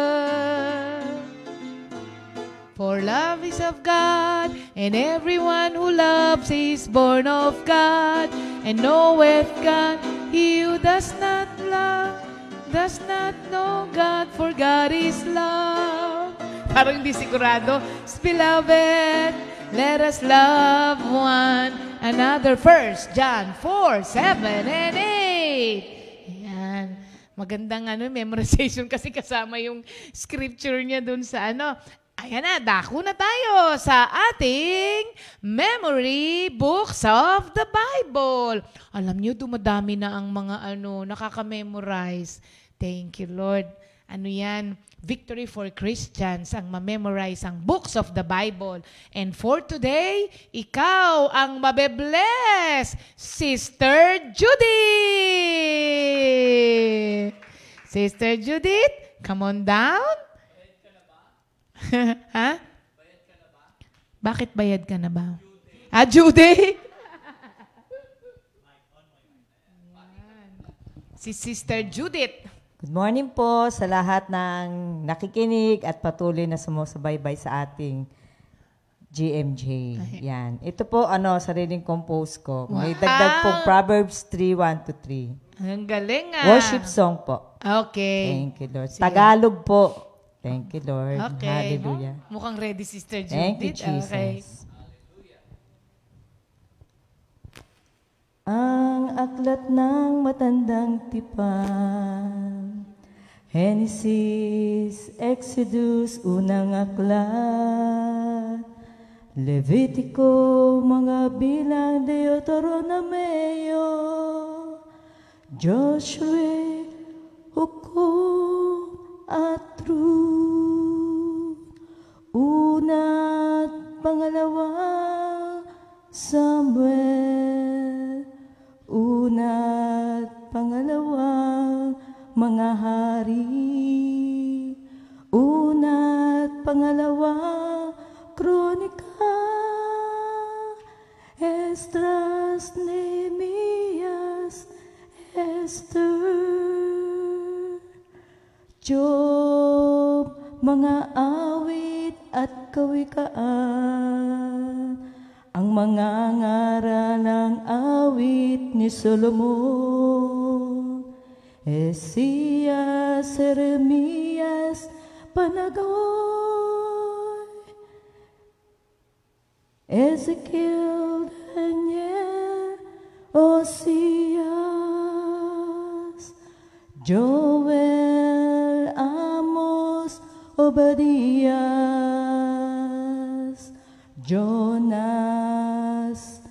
For love is of God, and everyone who loves is born of God, and knoweth God. He who does not love does not know God, for God is love. Parang hindi sigurado. Beloved, let us love one another. 1 John 4, 7, and 8. Ayan. Magandang memorization kasi kasama yung scripture niya dun sa Ayan na, dako na tayo sa ating memory books of the Bible. Alam niyo, dumadami na ang mga nakaka-memorize. Thank you, Lord. Yan? Victory for Christians ang ma-memorize ang books of the Bible. And for today, ikaw ang mabe-bless, Sister Judith! Sister Judith, come on down. Ha? Bayad ka na ba? Bakit bayad ka na ba? Judy? Si Sister Judith. Good morning po sa lahat ng nakikinig at patuloy na sumusubaybay sa ating GMJ. Yan. Ito po, sariling compose ko. May dagdag pong Proverbs 3:1-3. Ang galing Worship song po. Okay. Thank you, Lord. Tagalog po. Thank you, Lord. Okay. Hallelujah. Mukhang ready, Sister Judith. Thank you, Jesus. Okay. Ang aklat ng matandang tipan, Genesis, Exodus, unang aklat, Levitico, mga bilang, Deuteronomeo, Joshua, Hukom, at Ruth, una't pangalawang Samuel, una't pangalawang mga hari, una't pangalawang kronika, Esdras, Nehemias, Esther, Job, mga awit at kawikaan, ang mga ngaral ng awit ni Solomon, Esaias, Jeremias, Panagoy, Ezekiel, Daniel, Oseas, Joel, Amos, Obadias, Jonas,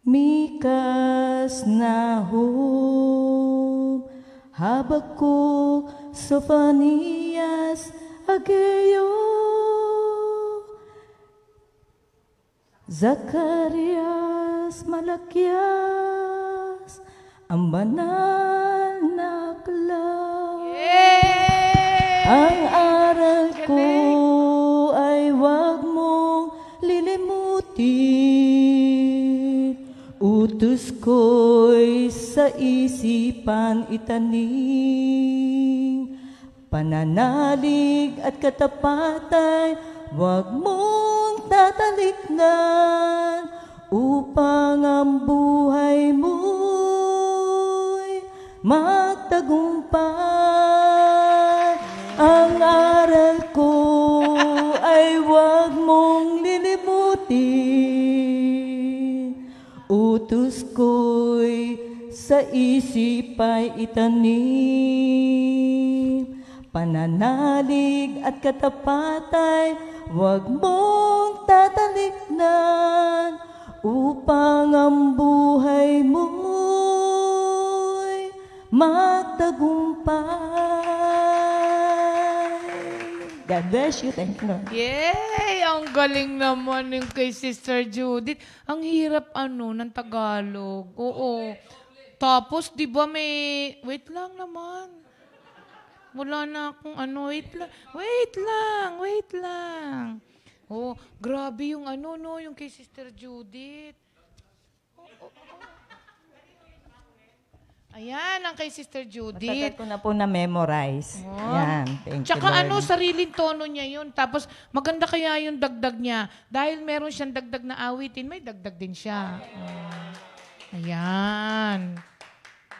Mikas, Nahum, Habakuk, Sophonias, Ageo, Zacarias, Malakias, ang banal na aklat. Ang aral ko ay wag mong lilimutin. Utos ko'y sa isipan itanim. Pananalig at katapatan, wag mong tatalikdan, upang ang buhay mo'y magtagumpay. Ang aral ko ay wag mong lilimutin. Utos ko'y sa isip ay itanim. Pananalig at katapatay, wag mong tatalikdan, upang ang buhay mo'y magtagumpay. God bless you. Thank you, Lord. Yay! Ang galing naman yung kay Sister Judith. Ang hirap ng Tagalog. Oo. Tapos, di ba may... Wait lang naman. Wala na akong wait lang. Oh, grabe yung ano, no, yung kay Sister Judith. Ayan, ang kay Sister Matagal Judith. ko na po na-memorize. Oh. Yan, thank Tsaka you, Lord. sariling tono niya yun. Tapos maganda kaya yung dagdag niya. Dahil meron siyang dagdag na awitin, may dagdag din siya. Ayan.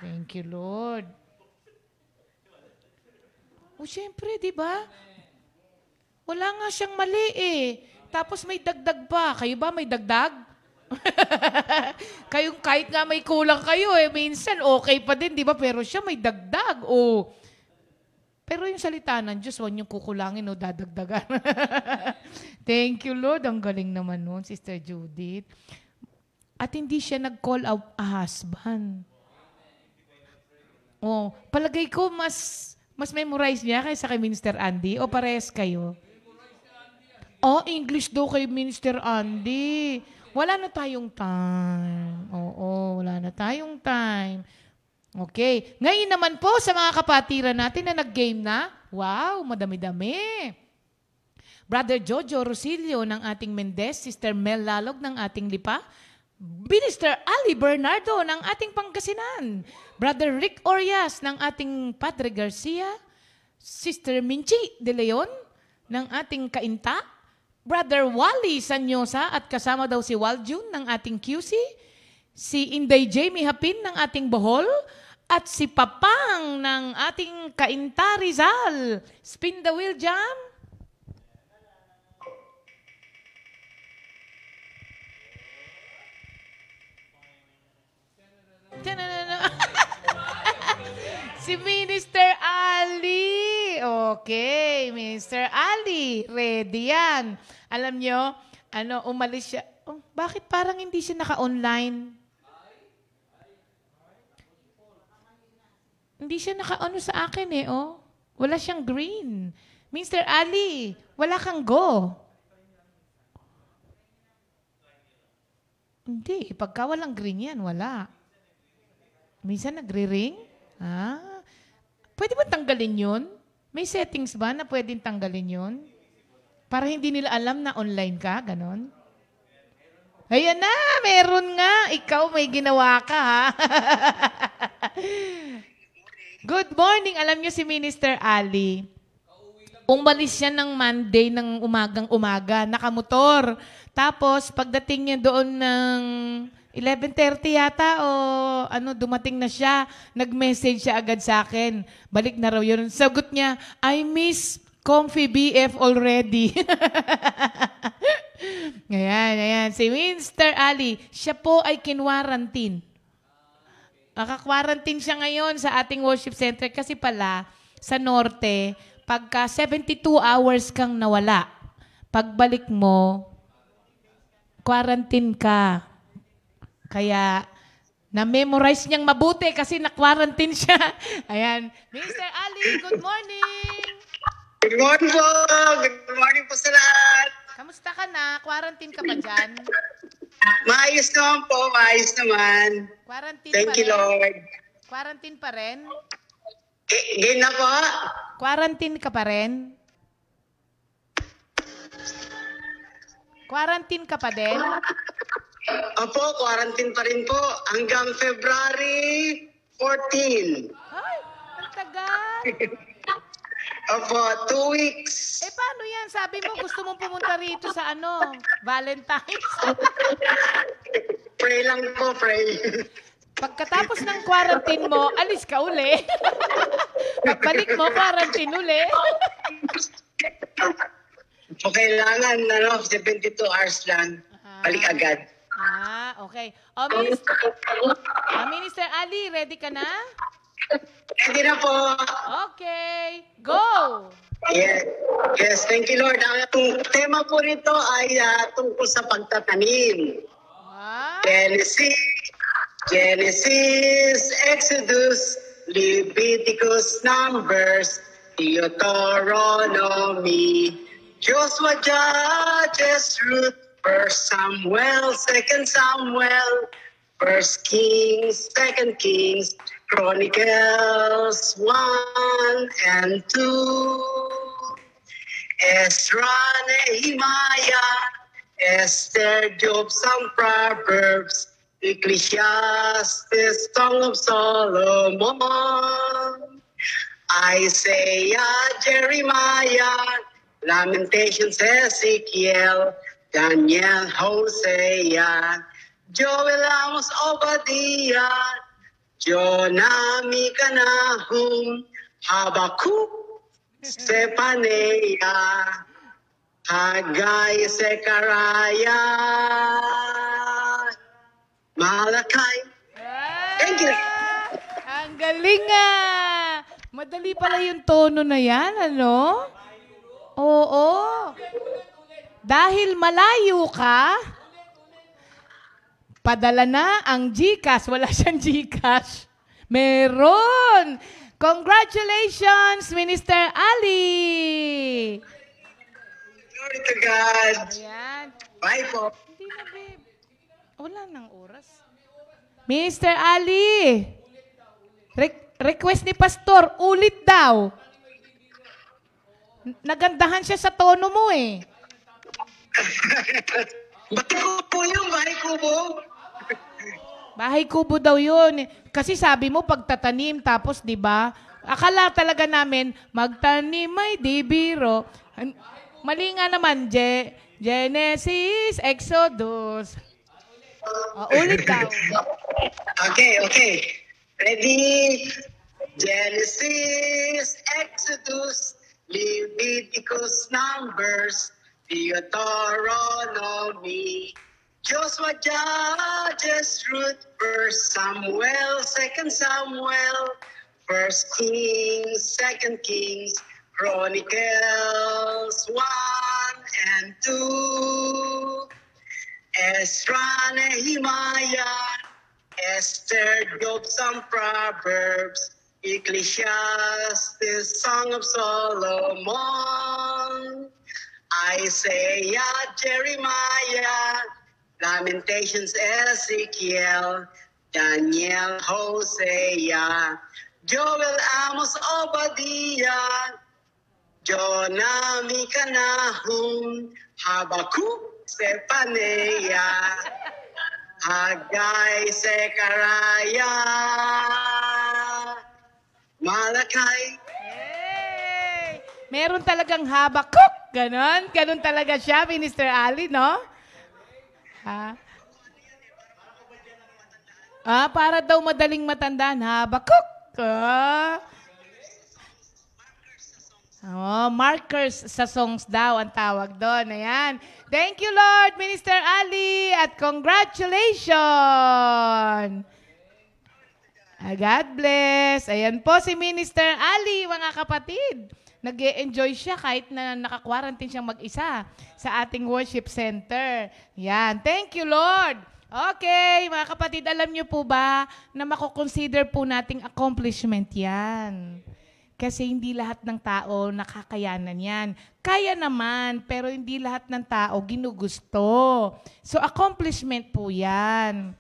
Thank you, Lord. O, syempre, di ba? Wala nga siyang mali eh. Tapos may dagdag pa. Kayo ba may dagdag? Kayong kahit nga may kulang kayo eh, minsan okay pa din, di ba? Pero siya may dagdag. Oh. Pero yung salita ng Diyos, huwag niyong kukulangin o dadagdagan. Thank you, Lord. Ang galing naman nun, Sister Judith. At hindi siya nag-call out a husband. Oh, palagay ko mas memorize niya kaysa kay Minister Andy o parehas kayo? Oh, English daw kay Minister Andy. Wala na tayong time. Oo, wala na tayong time. Okay. Ngayon naman po sa mga kapatiran natin na nag-game na. Wow, madami-dami. Brother Jojo Rosilio ng ating Mendez, Sister Mel Lalog ng ating Lipa, Minister Ali Bernardo ng ating Pangasinan, Brother Rick Orias ng ating Padre Garcia, Sister Minchi De Leon ng ating Kainta, Brother Wally Sanyosa at kasama daw si Waljun ng ating QC, si Inday Jamie Hapin ng ating Bohol, at si Papang ng ating Kainta Rizal. Spin the wheel, Jam. Si Minister Ali. Okay, Minister Ali. Ready yan. Alam nyo, umalis siya. Oh, bakit parang hindi siya naka-online? Hindi siya naka-ano sa akin eh, oh. Wala siyang green. Minister Ali, wala kang go. Hindi, pagka walang green yan, wala. Minsan nagre-ring? Pwede ba tanggalin yun? May settings ba na pwedeng tanggalin yun? Para hindi nila alam na online ka, ganon? Ayan na, meron nga. Ikaw may ginawa ka, ha? Good morning. Alam niyo si Minister Ali. Umalis siya ng Monday ng umagang-umaga, nakamotor. Tapos, pagdating niya doon ng 11:30 yata o dumating na siya, nag-message siya agad sa akin. Balik na raw yun. Sagot niya, I miss Comfy BF already. Ayan. Si Minister Ali, siya po ay kinwarantine. Naka-quarantine siya ngayon sa ating worship center kasi pala sa norte, pagka 72 hours kang nawala, pagbalik mo, quarantine ka. Kaya, na-memorize niyang mabuti kasi na-quarantine siya. Ayan. Minister Ali, good morning! Good morning po! Good morning po sa lahat! Kamusta ka na? Quarantine ka ba dyan? Maayos naman po, maayos naman. Quarantine Thank pa you, rin? Lord. Quarantine pa rin? Game na po? Quarantine ka pa rin? Quarantine ka pa din? Opo, quarantine pa rin po hanggang February 14. Ay, ang tagal. Opo, 2 weeks. Paano yan? Sabi mo, gusto mong pumunta rito sa Valentine's? Pray lang po, pray. Pagkatapos ng quarantine mo, alis ka uli. Pagbalik mo, quarantine uli. So, kailangan, 72 hours lang. Balik agad. Okay. Minister Ali, ready ka na? Ready na po. Okay. Go! Yes, thank you, Lord. Ang tema po nito ay tungkol sa pagtatanim. Genesis, Exodus, Leviticus, Numbers, Deuteronomy, Joshua, Judges, Ruth, 1 Samuel, 2 Samuel, 1 Kings, 2 Kings, Chronicles 1 and 2, Ezra, Nehemiah, Esther, Job, some Proverbs, Ecclesiastes, Song of Solomon, Isaiah, Jeremiah, Lamentations, Ezekiel, Daniel, Hosea, Joel, Amos, Obadiah, Jonah, Micah, Nahum, Habakkuk, Zephaniah, Haggai, Zechariah, Malachi. Thank you. Ang galing ah! Madali pala yung tono na yan, ano? Oo. Dahil malayo ka, padala na ang GCash. Wala siyang GCash. Meron! Congratulations, Minister Ali! Glory to God. Ayan. Bye po. Hindi na, babe. Wala nang oras. Minister Ali! Request ni Pastor, ulit daw. Nagandahan siya sa tono mo eh. Bahay kubo yung bahay kubo. Bahay kubo daw yun. Kasi sabi mo pagtatanim tapos 'di ba? Akala talaga namin magtanim ay di biro. Mali nga naman, Genesis, Exodus. Ulit daw. Okay. Ready? Genesis, Exodus, Leviticus, Numbers, Deuteronomy, Joshua, Judges, Ruth, First Samuel, Second Samuel, First Kings, Second Kings, Chronicles 1 and 2, Ezra, Nehemiah, Esther, Job, some Proverbs, Ecclesiastes, Song of Solomon, Isaiah, Jeremiah, Lamentations, Ezekiel, Daniel, Hosea, Joel, Amos, Obadiah, Jonah, Micah, Nahum, Habakkuk, Zephaniah, Haggai, Zechariah, Malachi. Hey! Meron talagang Habakkuk. Ganon talaga siya, Minister Ali, no? Para daw madaling matandaan. Habakkuk. Markers sa songs daw ang tawag doon. Ayan. Thank you, Lord, Minister Ali, at congratulations. God bless. Ayan po si Minister Ali, mga kapatid. Nag-e-enjoy siya kahit na naka-quarantine siyang mag-isa sa ating worship center. Yan. Thank you, Lord. Okay, mga kapatid, alam niyo po ba na mako-consider po nating accomplishment yan? Kasi hindi lahat ng tao nakakayanan yan. Kaya naman, pero hindi lahat ng tao ginugusto. So, accomplishment po yan.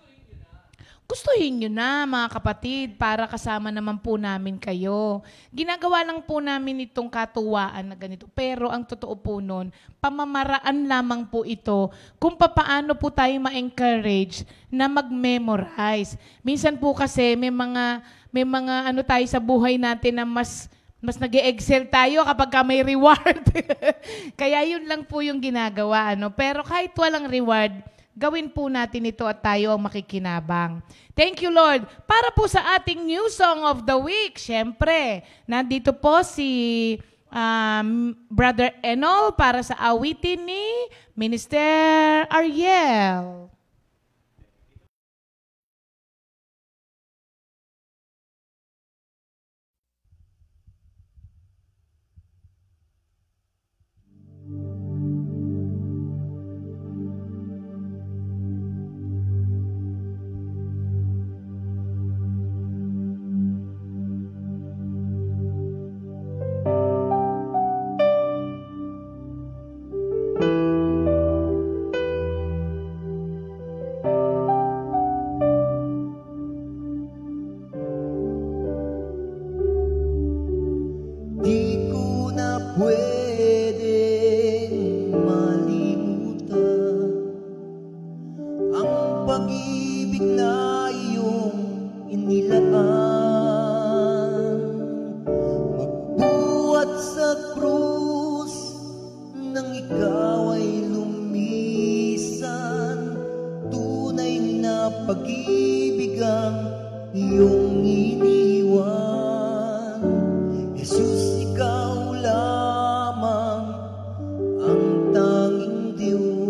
Gustuhin nyo na, mga kapatid, para kasama naman po namin kayo. Ginagawa lang po namin itong katuwaan na ganito. Pero ang totoo po nun, pamamaraan lamang po ito kung paano po tayo ma-encourage na mag-memorize. Minsan po kasi may mga ano tayo sa buhay natin na mas nag-e-excel tayo kapag may reward. Kaya yun lang po yung ginagawa. Pero kahit walang reward, gawin po natin ito at tayo ang makikinabang. Thank you, Lord. Para po sa ating new song of the week, syempre, nandito po si Brother Enol para sa awitin ni Minister Ariel. pag-ibig na iyong inilaan, magbuhat sa krus nang ikaw ay lumisan. Tunay na pag-ibig ang iyong iniwan. Jesus, ikaw lamang ang tanging Diyos.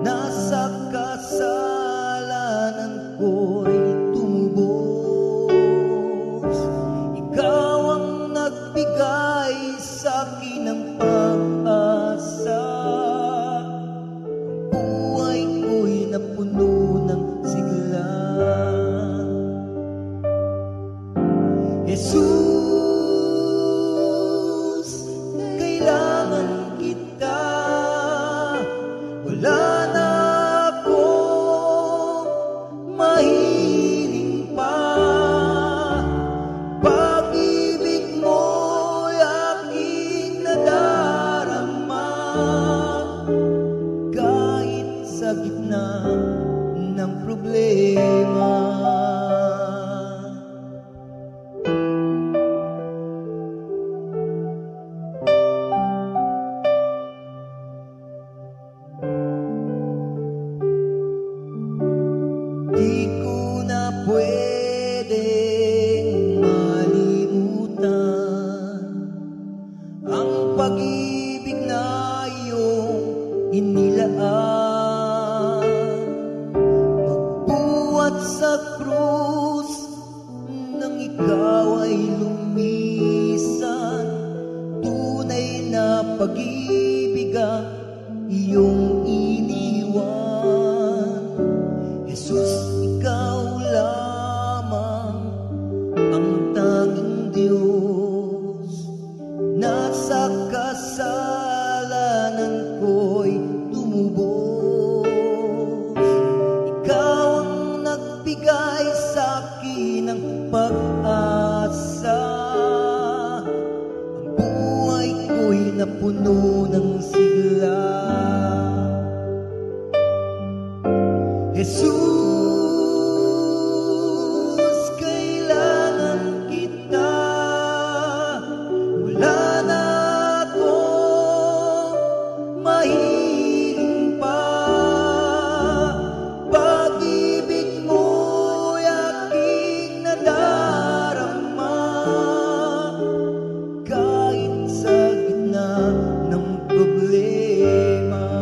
Nasa kasalanan ko'y tumubos. Ikaw ang nagbigay sa akin ng pag-asa. Ang buhay ko'y napuno ng sigla. Jesus, kailangan kita. Wala na akong mahiling pa. Pag-ibig mo'y aking nadarama. Kahit sa gitna ng problema. Di ko na pwedeng malimutan ang pag-ibig na iyong inilaan. Magbuhat sa krus nang ikaw ay lumisan. Tunay na pag-ibig ang iyong iniwan. Jesus, ikaw lamang ang tanging Diyos. Nasa kasalanan ko'y tumubos. Ikaw ang nagbigay sa akin ng pag-asa. Ang buhay ko'y napuno ng sigla. Jesus, kailangan kita. Wala na akong mahiling pa. Pag-ibig mo'y aking nadarama. Kahit sa gitna ng problema.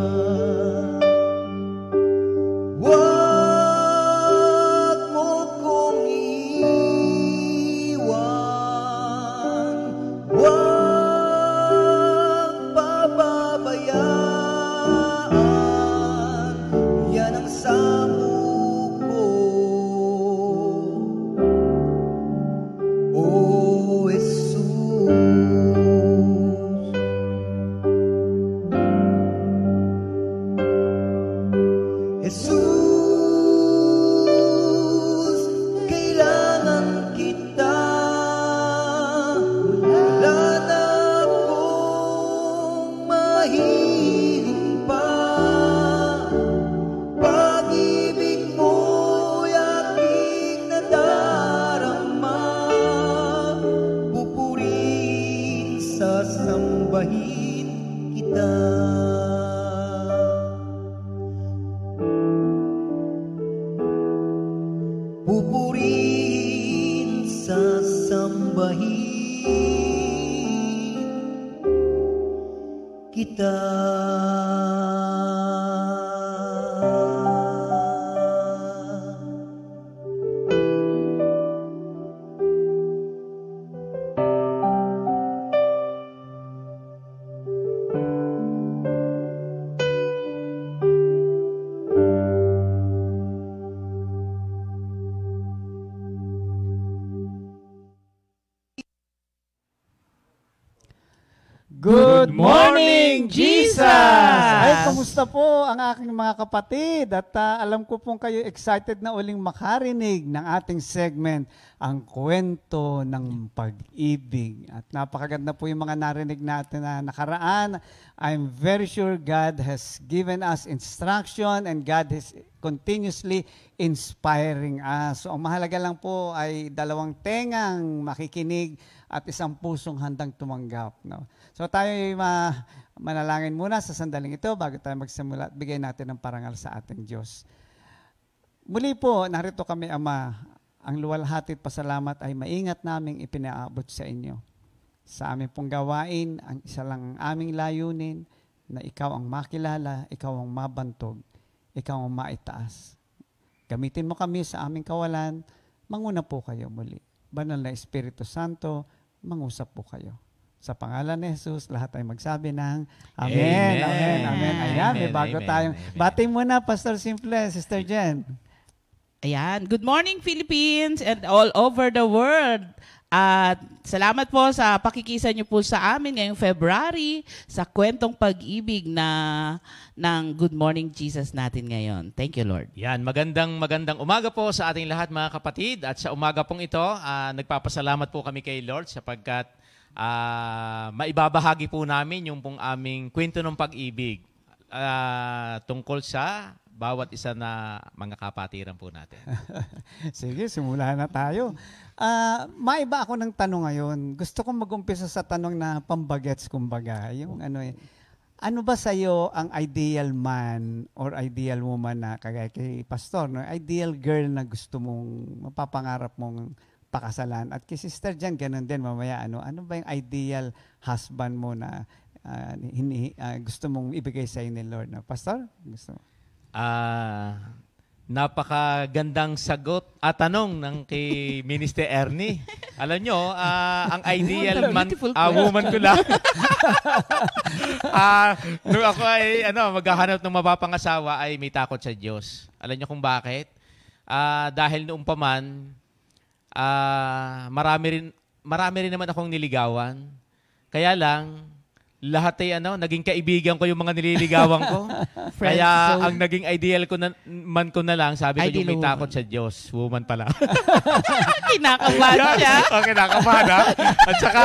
Huwag mo kong iwan, huwag pababayaan. Yan ang sampo ko, O Jesus. Jesus, kailangan kita. Wala na akong mahiling pa. Pag-ibig mo'y aking nadarama. Pupurihin, sasambahin kita. Pupurihin, sasambahin kita. Good morning, Jesus! Ay, kamusta po ang aking mga kapatid? At alam ko pong kayo excited na uling makarinig ng ating segment, ang kwento ng pag-ibig. At napakaganda po yung mga narinig natin na nakaraan. I'm very sure God has given us instruction and God has continuously inspiring us. So ang mahalaga lang po ay 2 tengang makikinig at 1 pusong handang tumanggap. No? So tayo manalangin muna sa sandaling ito bago tayo magsimula at bigay natin ng parangal sa ating Diyos. Muli po, narito kami, Ama. Ang luwalhati at pasalamat ay maingat naming ipinaabot sa inyo. Sa aming pong gawain, ang isa lang ang aming layunin na ikaw ang makilala, ikaw ang mabantog, ikaw ang maitaas. Gamitin mo kami sa aming kawalan, manguna po kayo muli. Banal na Espiritu Santo, mangusap po kayo. Sa pangalan ni Jesus, lahat ay magsabi ng Amen, Amen, Amen. Ayan, may bago tayong. Bati muna, Pastor Simple, Sister Jen. Ayan. Good morning, Philippines and all over the world. At salamat po sa pakikisa niyo po sa amin ngayong February sa kwentong pag-ibig ng Good Morning Jesus natin ngayon. Thank you, Lord. Yan, magandang umaga po sa ating lahat mga kapatid. At sa umaga pong ito, nagpapasalamat po kami kay Lord sapagkat maibabahagi po namin yung pong aming kwento ng pag-ibig tungkol sa bawat isa na mga kapatiran po natin. Sige, simula na tayo. Maiba ako ng tanong ngayon. Gusto kong mag-umpisa sa tanong na pambagets kumbaga. Yung ano ba sa'yo ang ideal man or ideal woman na kagaya kay Pastor, no? Ideal girl na gusto mong mapapangarap mong pakasalan. At kay Sister Jan, ganun din mamaya. Ano ba yung ideal husband mo na gusto mong ibigay sa ni Lord? No? Pastor, gusto mo? Napakagandang sagot at tanong ng kay Minister Ernie. Alam nyo, ang ideal woman ko lang. Nung ako ay maghahanap ng mapapangasawa ay may takot sa Diyos. Alam nyo kung bakit? Dahil noong paman, marami rin naman akong niligawan. Kaya lang, lahat ay naging kaibigan ko yung mga nililigawan ko. Kaya ang naging ideal ko na lang, sabi ko yung may takot sa Diyos. Woman pala. Kinakabahan siya. Kinakabahan ha. At saka,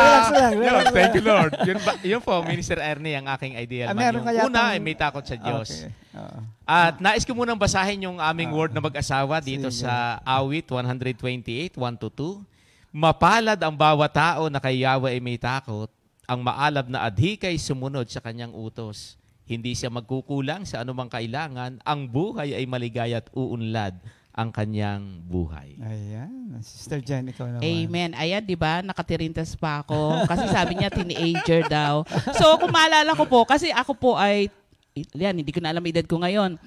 thank you Lord. Yun po, Minister Ernie, ang aking ideal man. Yung una ay may takot sa Diyos. Okay. At nais ko munang basahin yung aming word na mag-asawa dito sa Awit 128, 1-2. Mapalad ang bawat tao na kay Yahweh ay may takot. Ang maalab na adhikay sumunod sa kanyang utos. Hindi siya magkukulang sa anumang kailangan. Ang buhay ay maligaya at uunlad ang kanyang buhay. Ayan. Sister Jen, ikaw naman. Amen. Ayan, di ba? Nakatirintas pa ako. Kasi sabi niya, teenager daw. So, kung maalala ko po, kasi ako po ay hindi ko na alam edad ko ngayon.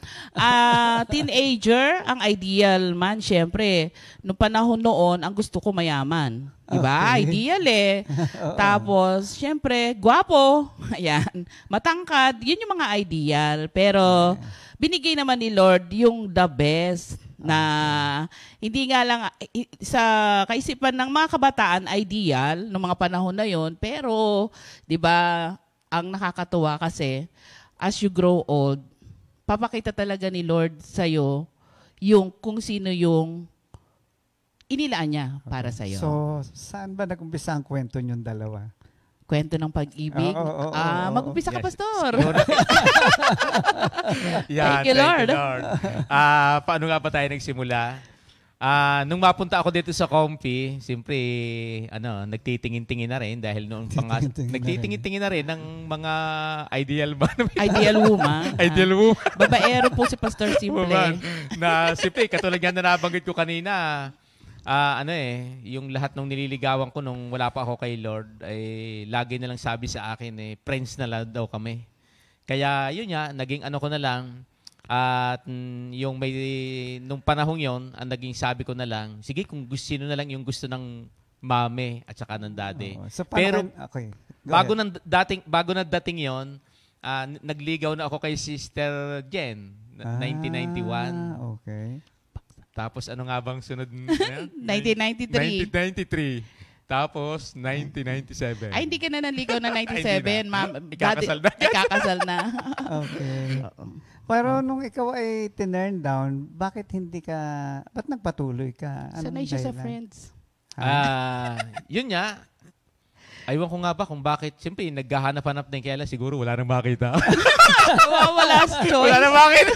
Teenager, ang ideal man, syempre. Noong panahon noon, ang gusto ko mayaman. Diba? Okay. Ideal eh. Tapos, syempre, gwapo. Ayan. Matangkad. Yun yung mga ideal. Pero, binigay naman ni Lord yung the best na hindi nga lang sa kaisipan ng mga kabataan, ideal noong mga panahon na yon. Pero, di ba, ang nakakatuwa kasi, as you grow old, papakita talaga ni Lord sa'yo yung kung sino yung inilaan niya para sa'yo. So, saan ba nag-umpisa ang kwento niyong dalawa? Kwento ng pag-ibig? Mag-umpisa ka, Pastor. Thank you, Lord. Paano nga ba tayo nagsimula? Nung mapunta ako dito sa Comfy, siyempre, nagtitingin-tingin na rin dahil noong nagtitingin-tingin na rin ng mga ideal man. Ideal woman. Ideal woman. Babaero po si Pastor Simple. Na siyempre, katulad yan na nabanggit ko kanina, yung lahat ng nililigawan ko nung wala pa ako kay Lord, ay lagi na lang sabi sa akin, friends na lang daw kami. Kaya yun nga, naging ko na lang. At nung panahong yon, ang naging sabi ko na lang, sige kung sino na lang yung gusto ng mame at saka ng daddy. Pero okay, bago na dating yon, nagligaw na ako kay Sister Jen, 1991. Okay. Tapos ano nga bang sunod? 1993. 1993. Tapos, 1997. Ay, hindi ka na naligaw na 97. Ikakasal na. Okay. Pero nung ikaw ay tinurn down, ba't nagpatuloy ka? Sanay siya sa friends. Yun nga. Aywan ko nga ba kung bakit, siyempre, naghahanap-hanap din kaya siguro wala nang makita. Wala choice. Wala nang makita.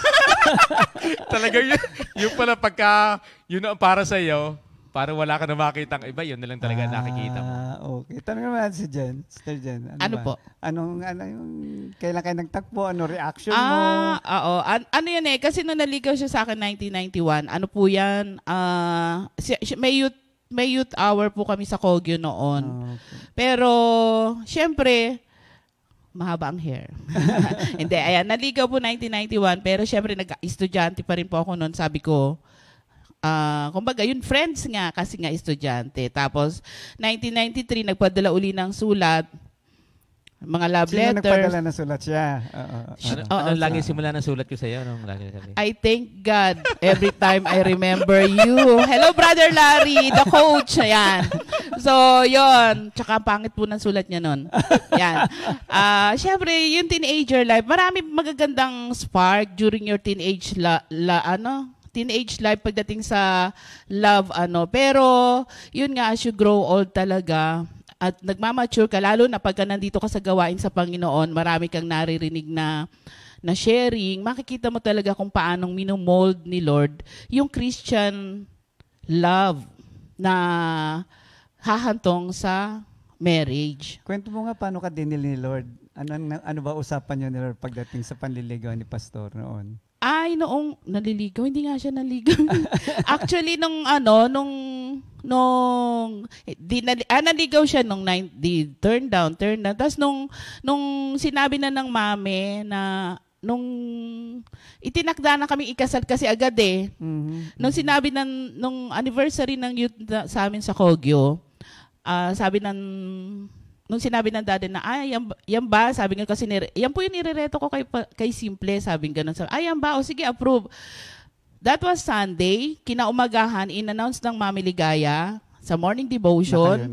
Talagang yun pala pagka, yun ang para sa iyo, para wala ka na makitang iba, yun na lang talaga nakikita mo. Okay. Tanong naman si Jen. Sister Jen. Ano ba? po? Ano yung, kailan kayo nagtagpo? Ano reaction mo? Oo. Ano yan kasi nung naligaw siya sa akin 1991, ano po yan, may youth hour po kami sa Kogyo noon. Okay. Pero, syempre, mahaba ang hair. Hindi, ayan, naligaw po 1991, pero syempre, nag-estudyante pa rin po ako noon. Sabi ko, kumbaga, yun friends nga, kasi nga estudyante. Tapos, 1993, nagpadala uli ng sulat, mga love Sino letters. nagpadala na sulat siya? Ano lagi simula ng sulat ko sa iyo? Anong lagi sabi? I thank God every time I remember you. Hello, Brother Larry, the coach. Ayan. So, yun. Tsaka ang pangit po ng sulat niya nun. Yan. Siyempre, yung teenager life, marami magagandang spark during your teenage teenage life pagdating sa love, Pero, yun nga, as you grow old talaga, at nagmamature ka, lalo na pagka nandito ka sa gawain sa Panginoon, marami kang naririnig na sharing, makikita mo talaga kung paanong minomold ni Lord yung Christian love na hahantong sa marriage. Kwento mo nga paano ka dinil ni Lord. Ano ba usapan niyo ni Lord pagdating sa panliligaw ni Pastor noon? Ay, noong naliligaw, hindi nga siya naligaw. Actually, naligaw siya nung turn down. Tapos nung sinabi na ng mami na, nung itinakda na kami ikasal kasi agad eh. Mm-hmm. Nung sinabi nung anniversary ng youth sa amin sa Kogyo, nung sinabi ng daddy na, yan ba? Sabi nga kasi, yan po yung nirereto ko kay Simple. Sabi nga ganun. Yan ba? O sige, approve. That was Sunday. Kinaumagahan, in-announce ng Mami Ligaya sa morning devotion.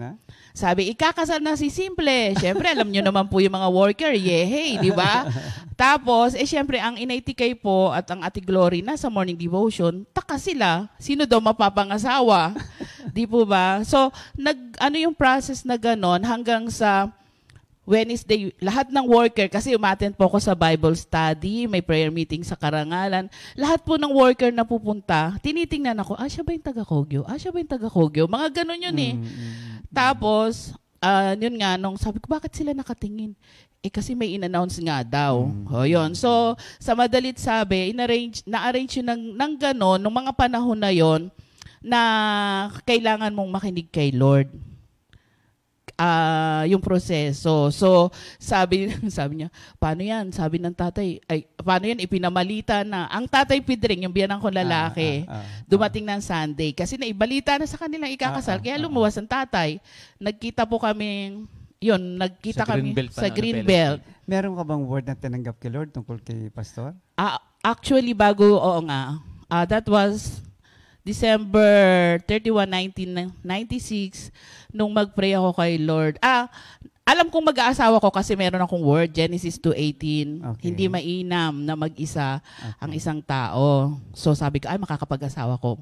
Sabi, ikakasal na si Simple. Siyempre, alam nyo naman po yung mga worker. Yehey, di ba? Tapos, siyempre, ang inaitikay po at ang Ate Glory na sa morning devotion, taka sila. Sino daw mapapangasawa? Di po ba? So, yung process na ganon hanggang sa Wednesday, lahat ng worker, kasi umattend po ako sa Bible study, may prayer meeting sa Karangalan, lahat po ng worker na pupunta, tinitingnan ako, siya ba yung taga-Kogyo? Siya ba yung taga-Kogyo? Mga ganon yun eh. Tapos, yun nga, sabi ko, bakit sila nakatingin? Kasi may in-announce nga daw. Yun. So, sa madalit sabi, na-arrange yun ng ganon, nung mga panahon na yon na kailangan mong makinig kay Lord. Yung proseso. So, sabi niya, paano yan? Sabi ng tatay, paano yan? Ipinamalita na. Ang tatay Pidring, yung biyanang kong lalaki, dumating ng Sunday. Kasi naibalita na sa kanilang ikakasal. Kaya lumuwas ang tatay. Nagkita po kami, nagkita kami sa Greenbelt. Meron ka bang word na tinanggap kay Lord tungkol kay Pastor? Actually, oo nga. That was December 31, 1996, nung mag-pray ako kay Lord. Alam kong mag-aasawa ko kasi meron akong word, Genesis 2:18. Okay. Hindi mainam na mag-isa ang isang tao. So sabi ko, makakapag-asawa ko.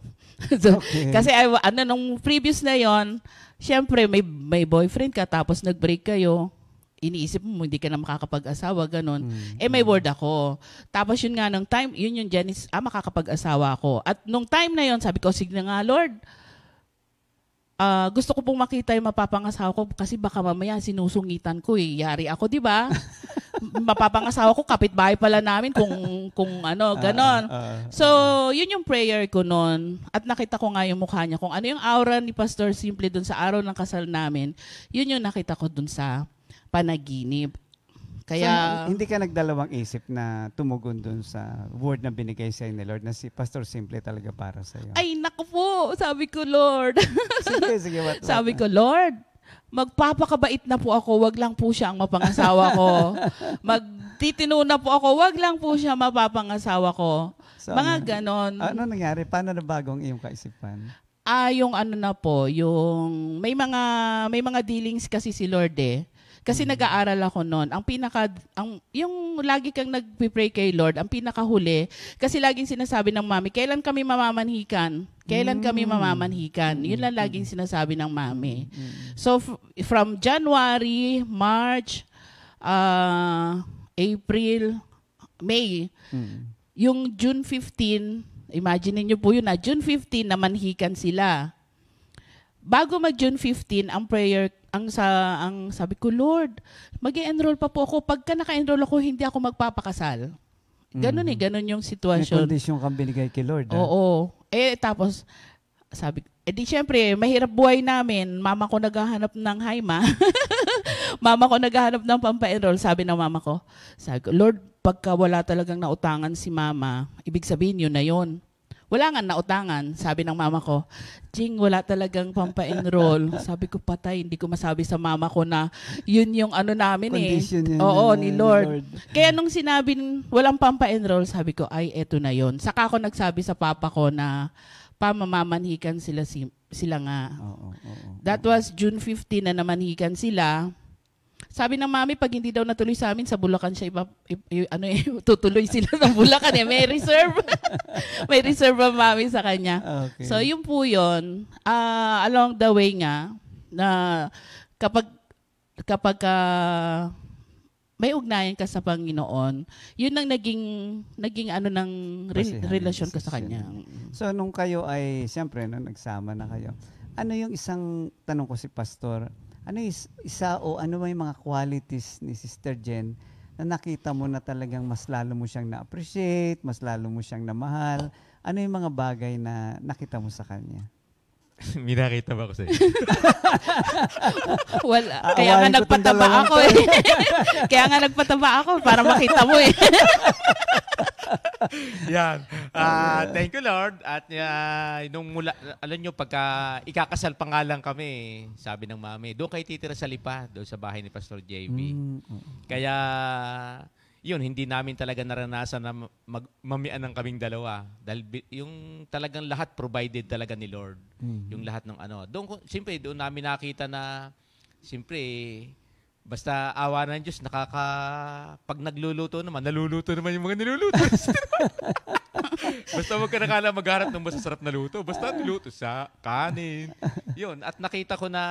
So, kasi nung previous na yon, syempre may boyfriend ka tapos nag-break kayo. Iniisip mo, hindi ka na makakapag-asawa, ganun. May word ako. Tapos yun nga, nung time, yun yung Genesis, makakapag-asawa ako. At nung time na yun, sabi ko, sige nga, Lord, gusto ko pong makita yung mapapangasawa ko kasi baka mamaya sinusungitan ko eh. Yari ako, di ba? Mapapangasawa ko, kapitbahay pala namin kung ganon. So, yun yung prayer ko noon. At nakita ko nga yung mukha niya. Kung ano yung aura ni Pastor Simple dun sa araw ng kasal namin, yun yung nakita ko dun sa panaginip. Kaya so, hindi ka nagdalawang isip na tumugon dun sa word na binigay sa'yo ni Lord na si Pastor Simple talaga para sa'yo? Ay, naku po. Sabi ko, Lord. Sige. Sabi ko, Lord, magpapakabait na po ako. Wag lang po siya ang mapangasawa ko. Magtitino na po ako. Wag lang po siya mapapangasawa ko. So, mga ganon. Ano nangyari? Paano nabago ang iyong kaisipan? Yung may mga dealings kasi si Lord eh. Kasi nag-aaral ako noon. Yung lagi kang nagpipray kay Lord, ang pinakahuli, kasi laging sinasabi ng mami, kailan kami mamamanhikan? Kailan kami mamamanhikan? Yun lang laging sinasabi ng mami. So, from January, March, April, May, yung June 15, imagine niyo po yun na, June 15, namanhikan sila. Bago mag-June 15, ang prayer, ang sabi ko, Lord, mag-enroll pa po ako. Pagka naka-enroll ako, hindi ako magpapakasal. Ganun ganun yung sitwasyon. May kondisyon kang binigay kay Lord. Oo. Tapos, sabi, di syempre, mahirap buhay namin. Mama ko naghahanap ng Haima. Mama ko naghahanap ng pampa-enroll. Sabi ng mama ko, Lord, pagka wala talagang nautangan si mama, ibig sabihin yun na yun. Wala nga nautangan, sabi ng mama ko, Jing, wala talagang pampa-enroll. Sabi ko, patay, hindi ko masabi sa mama ko na yun yung ano namin condition eh. Oo, ni Lord. Kaya nung sinabing walang pampa-enroll, sabi ko, ay, eto na yun. Saka ako nagsabi sa papa ko na pamamanhikan sila nga. That was June 15 na namanhikan sila. Sabi ng mami, pag hindi daw natuloy sa amin, sa Bulacan siya tutuloy sila sa Bulacan eh. May reserve. May reserve ang mami sa kanya. Okay. So, yun po yun. Along the way nga, na kapag may ugnayan ka sa Panginoon, yun ang naging ano ng relasyon ko sa kanya. So, nung kayo ay, siyempre, nagsama na kayo, ano yung isang tanong ko si Pastor, ano isa o ano may mga qualities ni Sister Jen na nakita mo na talagang mas lalo mo siyang na-appreciate, mas lalo mo siyang namahal? Ano yung mga bagay na nakita mo sa kanya? May nakita ba ako sa iyo? Wala. Kaya nga nagpataba ako eh. Kaya nga nagpataba ako para makita mo eh. Yan. Thank you, Lord. At nung mula, alam nyo, pagka ikakasal pa nga lang kami, sabi ng mami, doon kayo titira sa Lipa, doon sa bahay ni Pastor JB. Kaya, yun, hindi namin talaga naranasan na mamian ng kaming dalawa. Dahil yung talagang lahat provided talaga ni Lord. Yung lahat ng ano. Siyempre, doon namin nakita na, siyempre, basta awa ng Diyos, pag nagluluto naman, naluluto naman yung mga niluluto. Basta huwag ka nakala magharap ng masasarap na luto. Basta niluto sa kanin. Yun. At nakita ko na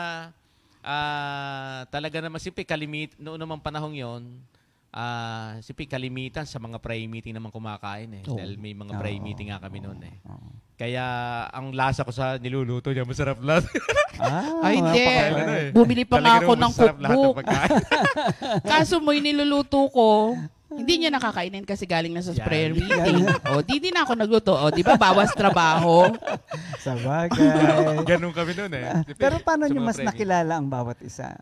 talaga naman, siyempre, noon naman panahong yon, siyempre, kalimitan sa mga prayer meeting naman kumakain eh. Dahil may mga prayer meeting nga kami noon eh. Kaya ang lasa ko sa niluluto niya, masarap lahat. Ay, hindi. Bumili pa nga ako ng cookbook. Kaso mo yung niluluto ko, hindi niya nakakainin kasi galing na sa prayer meeting. Di na ako nagluto. Di ba, bawas trabaho. Sa bagay. Ganun kami noon eh. Pero paano niyo mas nakilala ang bawat isa?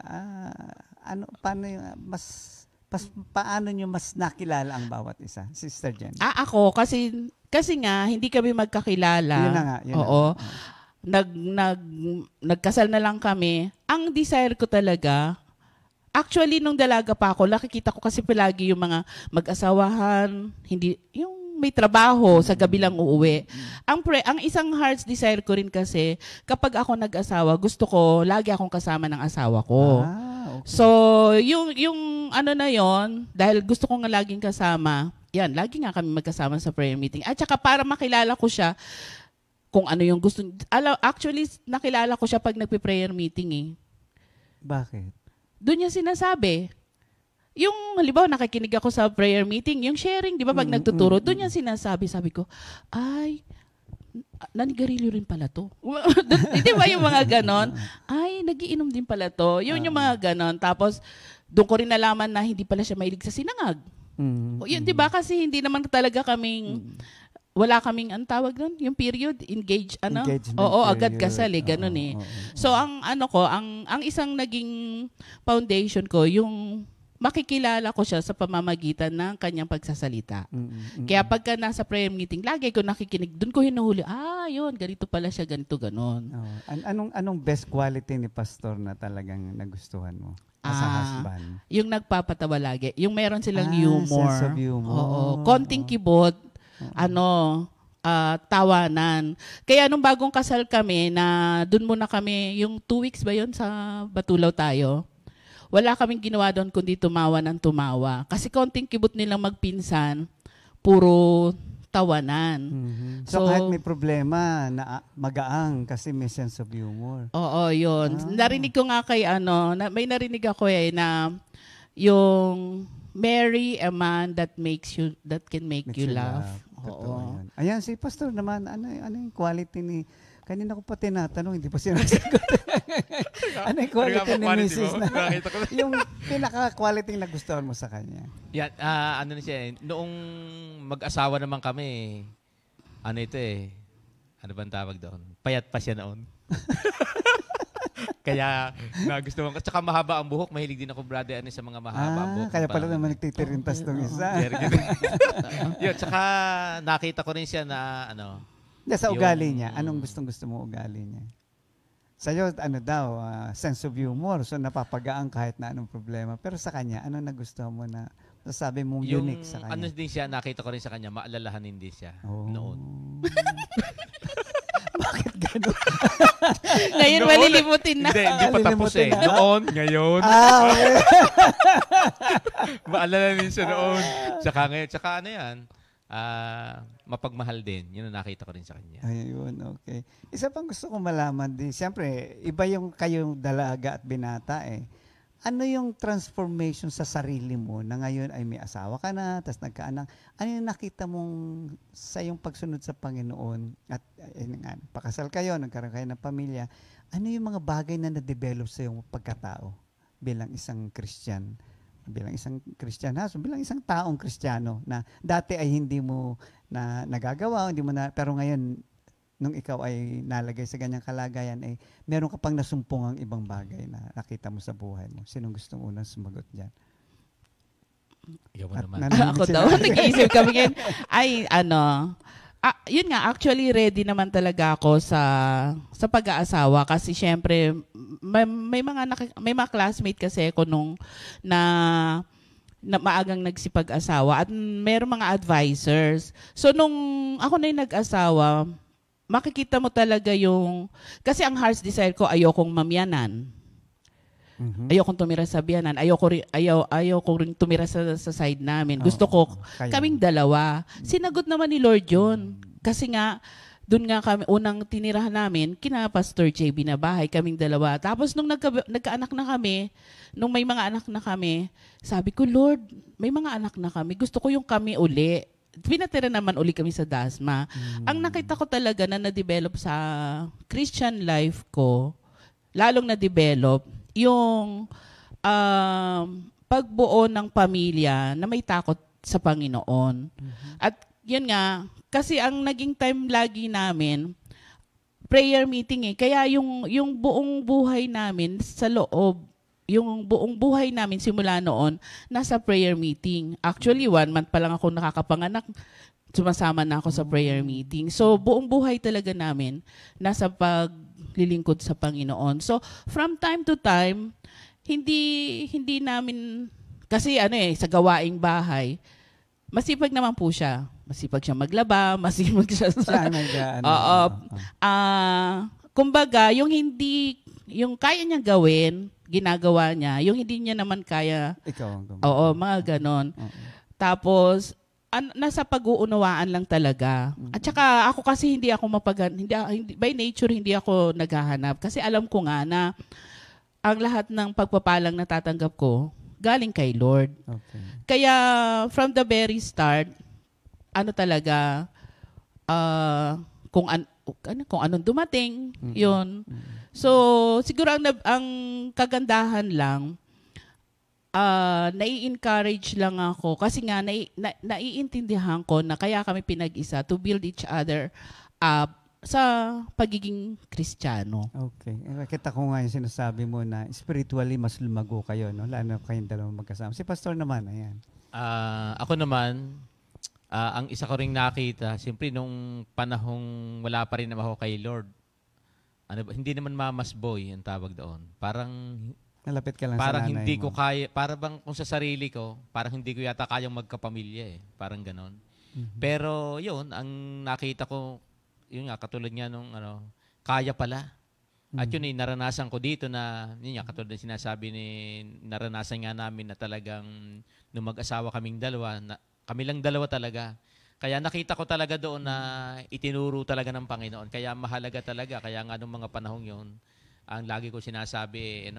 Paano nyo mas nakilala ang bawat isa, Sister Jen? Ako, kasi nga, hindi kami magkakilala. Yun na nga. Nagkasal na lang kami. Ang desire ko talaga, actually, nung dalaga pa ako, nakikita ko kasi palagi yung mga mag-asawahan, yung may trabaho, sa gabi lang uuwi. Ang isang heart's desire ko rin kasi, kapag ako nag-asawa, gusto ko, lagi akong kasama ng asawa ko. Okay. So, yung ano na yon, dahil gusto ko nga laging kasama, yan, lagi nga kami magkasama sa prayer meeting. At saka para makilala ko siya, kung ano yung gusto. Actually, nakilala ko siya pag nagpe-prayer meeting eh. Bakit? Doon niya sinasabi. Yung, halimbawa, nakikinig ako sa prayer meeting, yung sharing, di ba, pag nagtuturo, doon niya sinasabi, sabi ko, ay, nanigarilyo rin pala to. Di ba yung mga ganon? Ay, nagiinom din pala to. Yun yung mga ganon. Tapos, doon ko rin nalaman na hindi pala siya mahilig sa sinangag. Yun, di ba? Kasi hindi naman talaga kaming, wala kaming, ang tawag nun, yung period, engagement agad kasal eh, ganun eh. So, ang isang naging foundation ko, yung makikilala ko siya sa pamamagitan ng kanyang pagsasalita. Kaya pagka nasa prayer meeting, lagi ko nakikinig, doon ko hinuhuli, yun, ganito pala siya, ganito, ganon. Anong best quality ni Pastor na talagang nagustuhan mo? As a husband? Yung nagpapatawa lagi. Yung meron silang humor. Sense of humor. Oo. Konting kibot, tawanan. Kaya nung bagong kasal kami, na dun muna kami, yung 2 weeks ba yun sa Batulaw tayo? wala kaming ginawa doon kundi tumawa ng tumawa. Kasi konting kibot nilang magpinsan, puro tawanan. So kahit may problema, magaang kasi may sense of humor. Oo, yun. Narinig ko nga kay may narinig ako na yung marry a man that can make you laugh. Oo. Ayan, si Pastor naman, ano yung quality ni, kanina ko pa tinatanong, hindi pa sinasagot. Ano yung quality ni Mrs. na? Yung pinaka-quality na gustuhan mo sa kanya? Yan, ano na siya noong mag-asawa naman kami, ano ito ano bang tawag doon? Payat pa siya noon. Kaya nagustuhan ko. Tsaka mahaba ang buhok. Mahilig din ako, brother, sa mga mahaba ang buhok. Kaya pala naman nagtitirintas ng isa. Yun, tsaka nakita ko rin siya na sa ugali niya, anong gustong-gusto mo ugali niya? Sa'yo, sense of humor. So napapagaan kahit na anong problema. Pero sa kanya, ano nagustuhan mo na sabi mong unique sa kanya? Ano din siya, nakita ko rin sa kanya, maalalahanin din siya noon. Bakit gano'n? Ngayon malilimutin na. Hindi pa tapos Noon, ngayon. Okay. Maalalahanin siya noon. Tsaka ngayon, tsaka mapagmahal din. Yun ang nakita ko rin sa kanya. Ayun, okay. Isa pang gusto kong malaman din, siyempre, iba yung kayong dalaga at binata Ano yung transformation sa sarili mo na ngayon ay may asawa ka na, tapos nagkaanak? Ano yung nakita mong sa iyong pagsunod sa Panginoon at pakasal kayo, nagkaroon kayo ng pamilya, ano yung mga bagay na na-develop sa iyong pagkatao bilang isang Christian? Bilang isang taong Kristiyano na dati ay hindi mo na nagagawa, pero ngayon nung ikaw ay nalagay sa ganyang kalagayan, meron ka pang nasumpungang ibang bagay na nakita mo sa buhay mo. Sinong gustong unang sumagot dyan? Ako daw, nag-iisip kami ngayon. Yun nga, actually ready naman talaga ako sa pag-aasawa kasi syempre may mga classmate kasi ako nung na maagang nagsipag-asawa at meron mga advisors. So nung ako na yung nag-asawa, makikita mo talaga kasi ang heart's desire ko, ayokong mamyanan. Ayokong tumira sa biyanan. Ayoko rin tumira sa side namin. Gusto ko kaming dalawa. Sinagot naman ni Lord yun. Kasi nga, doon nga kami, unang tinirahan namin, kina Pastor JB na bahay, kaming dalawa. Tapos nung nagkaanak na kami, nung may mga anak na kami, sabi ko, Lord, may mga anak na kami. Gusto ko yung kami uli. Pinatira naman uli kami sa Dasma. Ang nakita ko talaga na na-develop sa Christian life ko, lalong na-develop, yung pagbuo ng pamilya na may takot sa Panginoon. At yun nga, kasi ang naging time lagi namin, prayer meeting Kaya yung buong buhay namin sa loob, yung buong buhay namin simula noon, nasa prayer meeting. Actually, 1 month pa lang ako nakakapanganak, sumasama na ako sa prayer meeting. So, buong buhay talaga namin, nasa paglilingkod sa Panginoon. So, from time to time, hindi namin, kasi sa gawaing bahay, masipag naman po siya. Masipag siya maglaba, masipag siya sa... kumbaga, yung kaya niyang gawin, ginagawa niya. Yung hindi niya naman kaya... Ikaw ang gawin. Oo, mga ganon. Tapos, nasa pag-uunawaan lang talaga. At saka, ako kasi hindi ako by nature, hindi ako naghahanap. Kasi alam ko nga na ang lahat ng pagpapalang natatanggap ko, galing kay Lord. Okay. Kaya, from the very start, talaga, kung anong dumating, yun. So, siguro ang kagandahan lang, nai-encourage lang ako kasi nga naiintindihan ko na kaya kami pinag-isa to build each other up sa pagiging Kristiyano. Okay. Nakita ko nga yung sinasabi mo na spiritually mas lumago kayo, no? Lalo na kayong dalawang magkasama. Si Pastor naman, ayan. Ako naman, ang isa ko ring nakita, siyempre nung panahong wala pa rin naman ako kay Lord, hindi naman mama's boy ang tawag doon. Parang nalapit ka lang parang sa nanay hindi mo. ko kaya, parang bang kung sa sarili ko, parang hindi ko yata kayang magkapamilya Parang ganon. Pero yun, ang nakita ko, yun nga, katulad nga nung kaya pala. At yun naranasan ko dito na, yun nga, katulad ng sinasabi naranasan nga namin na talagang nung mag-asawa kaming dalawa, kami lang dalawa talaga. Kaya nakita ko talaga doon na itinuro talaga ng Panginoon. Kaya mahalaga talaga. Kaya nga nung mga panahong yun, ang lagi ko sinasabi,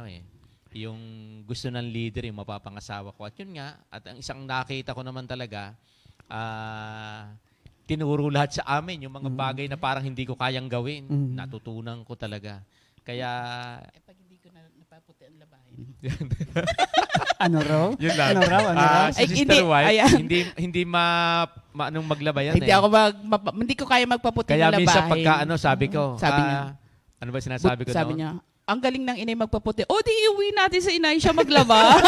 yung gusto ng leader, yung mapapangasawa ko. At yun nga, at ang isang nakita ko naman talaga, tinuro lahat sa amin, yung mga bagay na parang hindi ko kayang gawin. Natutunan ko talaga. Kaya... pag hindi ko na napaputi ang labahin. Ano raw? Yun lang. Ano raw? Si Sister Wife, hindi anong maglaba yan hindi ako hindi ko kaya magpaputi ng labahin. Kaya minsan pagka sabi ko, sabi niya, ano ba sinasabi ko sabi noon? niya, ang galing ng inay magpaputi. Di iuwi natin sa inay siya maglaba.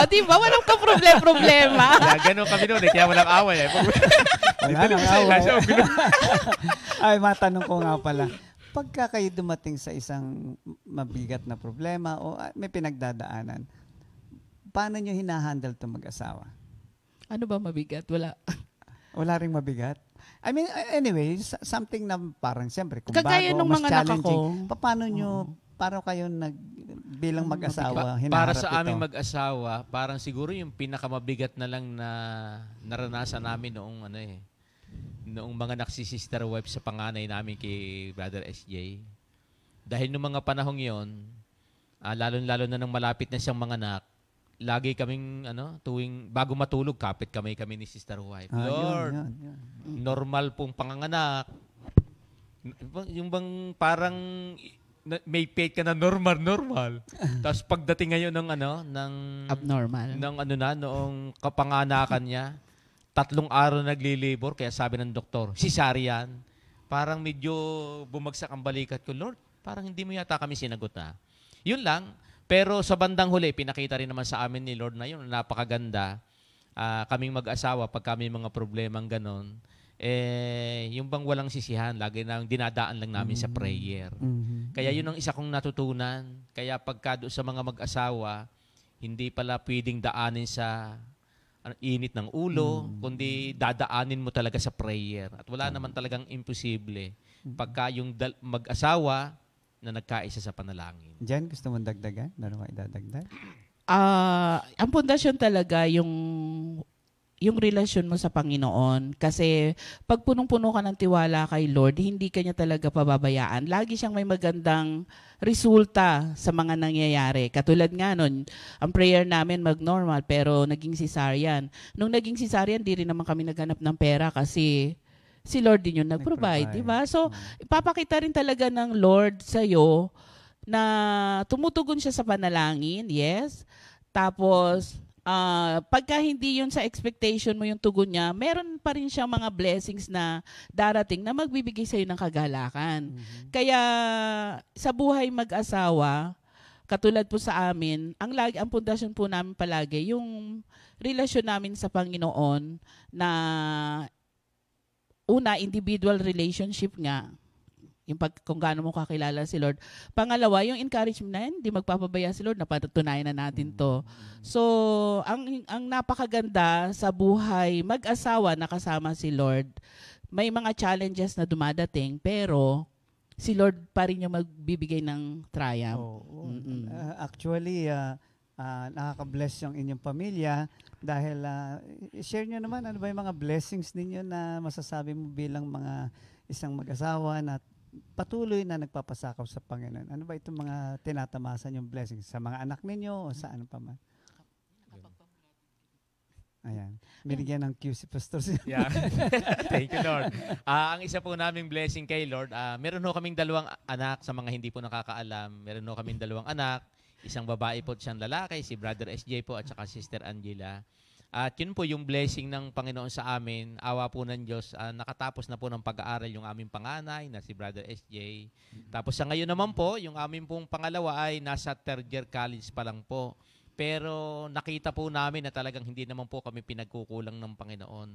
Di ba? Walang ka-problema. Ganun kami noon kaya walang away. Wala nang away. Ay, matanong ko nga pala. Pagka kayo dumating sa isang mabigat na problema o may pinagdadaanan, paano nyo hinahandle itong mag-asawa? Ano ba mabigat? Wala. Wala ring mabigat? I mean, anyway, something na parang siyempre, kung kagaya bago, nung mas mga challenging. nakako. Paano kayo bilang mag-asawa, hinaharap para sa ito? aming mag-asawa, parang siguro yung pinakamabigat na lang na naranasan namin noong noong mga nagsisister wife sa panganay namin kay Brother SJ. Dahil noong mga panahong yon, lalo-lalo na nung malapit na siyang mga anak, lagi kaming tuwing bago matulog kapit kami ni sister wife. Lord, yun. Normal pong panganganak. Yung bang parang may faith ka na normal. Tapos pagdating ngayon ng abnormal. Noong kapanganakan niya, 3 araw naglilibor, kaya sabi ng doktor, cesarean. Parang medyo bumagsak ang balikat ko, Lord, parang hindi mo yata kami sinagot na. Yun lang. Pero sa bandang huli, pinakita rin naman sa amin ni Lord na yun, napakaganda. Kaming mag-asawa, pag kami mga problemang ganon, yung bang walang sisihan, lagi na dinadaan lang namin sa prayer. Kaya yun ang isa kong natutunan. Kaya pagka doon sa mga mag-asawa, hindi pala pwedeng daanin sa init ng ulo, kundi dadaanin mo talaga sa prayer. At wala naman talagang imposible pagka yung mag-asawa na nagkaisa sa panalangin. Jan, gusto mong dagdagan? Meron ka idadagdag? Ang pundasyon talaga yung relasyon mo sa Panginoon. Kasi pag punong-puno ka ng tiwala kay Lord, hindi ka niya talaga pababayaan. Lagi siyang may magandang resulta sa mga nangyayari. Katulad nga nun, ang prayer namin mag-normal pero naging cesarean. Nung naging cesarean, di rin naman kami naghanap ng pera kasi si Lord din yung nag-provide. Diba? So, ipapakita rin talaga ng Lord sa'yo na tumutugon siya sa panalangin, yes. Tapos, pagka hindi yun sa expectation mo yung tugon niya, meron pa rin siyang mga blessings na darating na magbibigay sa'yo ng kagalakan. Kaya sa buhay mag-asawa, katulad po sa amin, ang pundasyon po namin palagi, yung relasyon namin sa Panginoon na una, individual relationship nga, yung kung gaano mo kakilala si Lord. Pangalawa, yung encouragement na yan, hindi magpapabaya si Lord, napatutunayan na natin to. So, ang napakaganda sa buhay mag-asawa na kasama si Lord, may mga challenges na dumadating, pero si Lord pa rin yung magbibigay ng triumph. Actually, nakaka-bless yung inyong pamilya dahil share nyo naman ano ba yung mga blessings ninyo na masasabi mo bilang mga isang mag-asawa na patuloy na nagpapasakaw sa Panginoon. Ano ba itong mga tinatamasan yung blessings sa mga anak ninyo o sa ano pa man? Ayan. Binigyan ng cue si Pastor. Yeah. Thank you, Lord. Ang isa po naming blessing kay Lord, meron ho kaming 2 anak sa mga hindi po nakakaalam. Meron ho kaming 2 anak. Isang babae po at isang lalaki, si Brother SJ po at saka Sister Angela. At yun po yung blessing ng Panginoon sa amin. Awa po ng Diyos. Nakatapos na po ng pag-aaral yung aming panganay na si Brother SJ. Tapos sa ngayon naman po, yung aming pong pangalawa ay nasa 3rd year college pa lang po. Pero nakita po namin na talagang hindi naman po kami pinagkukulang ng Panginoon.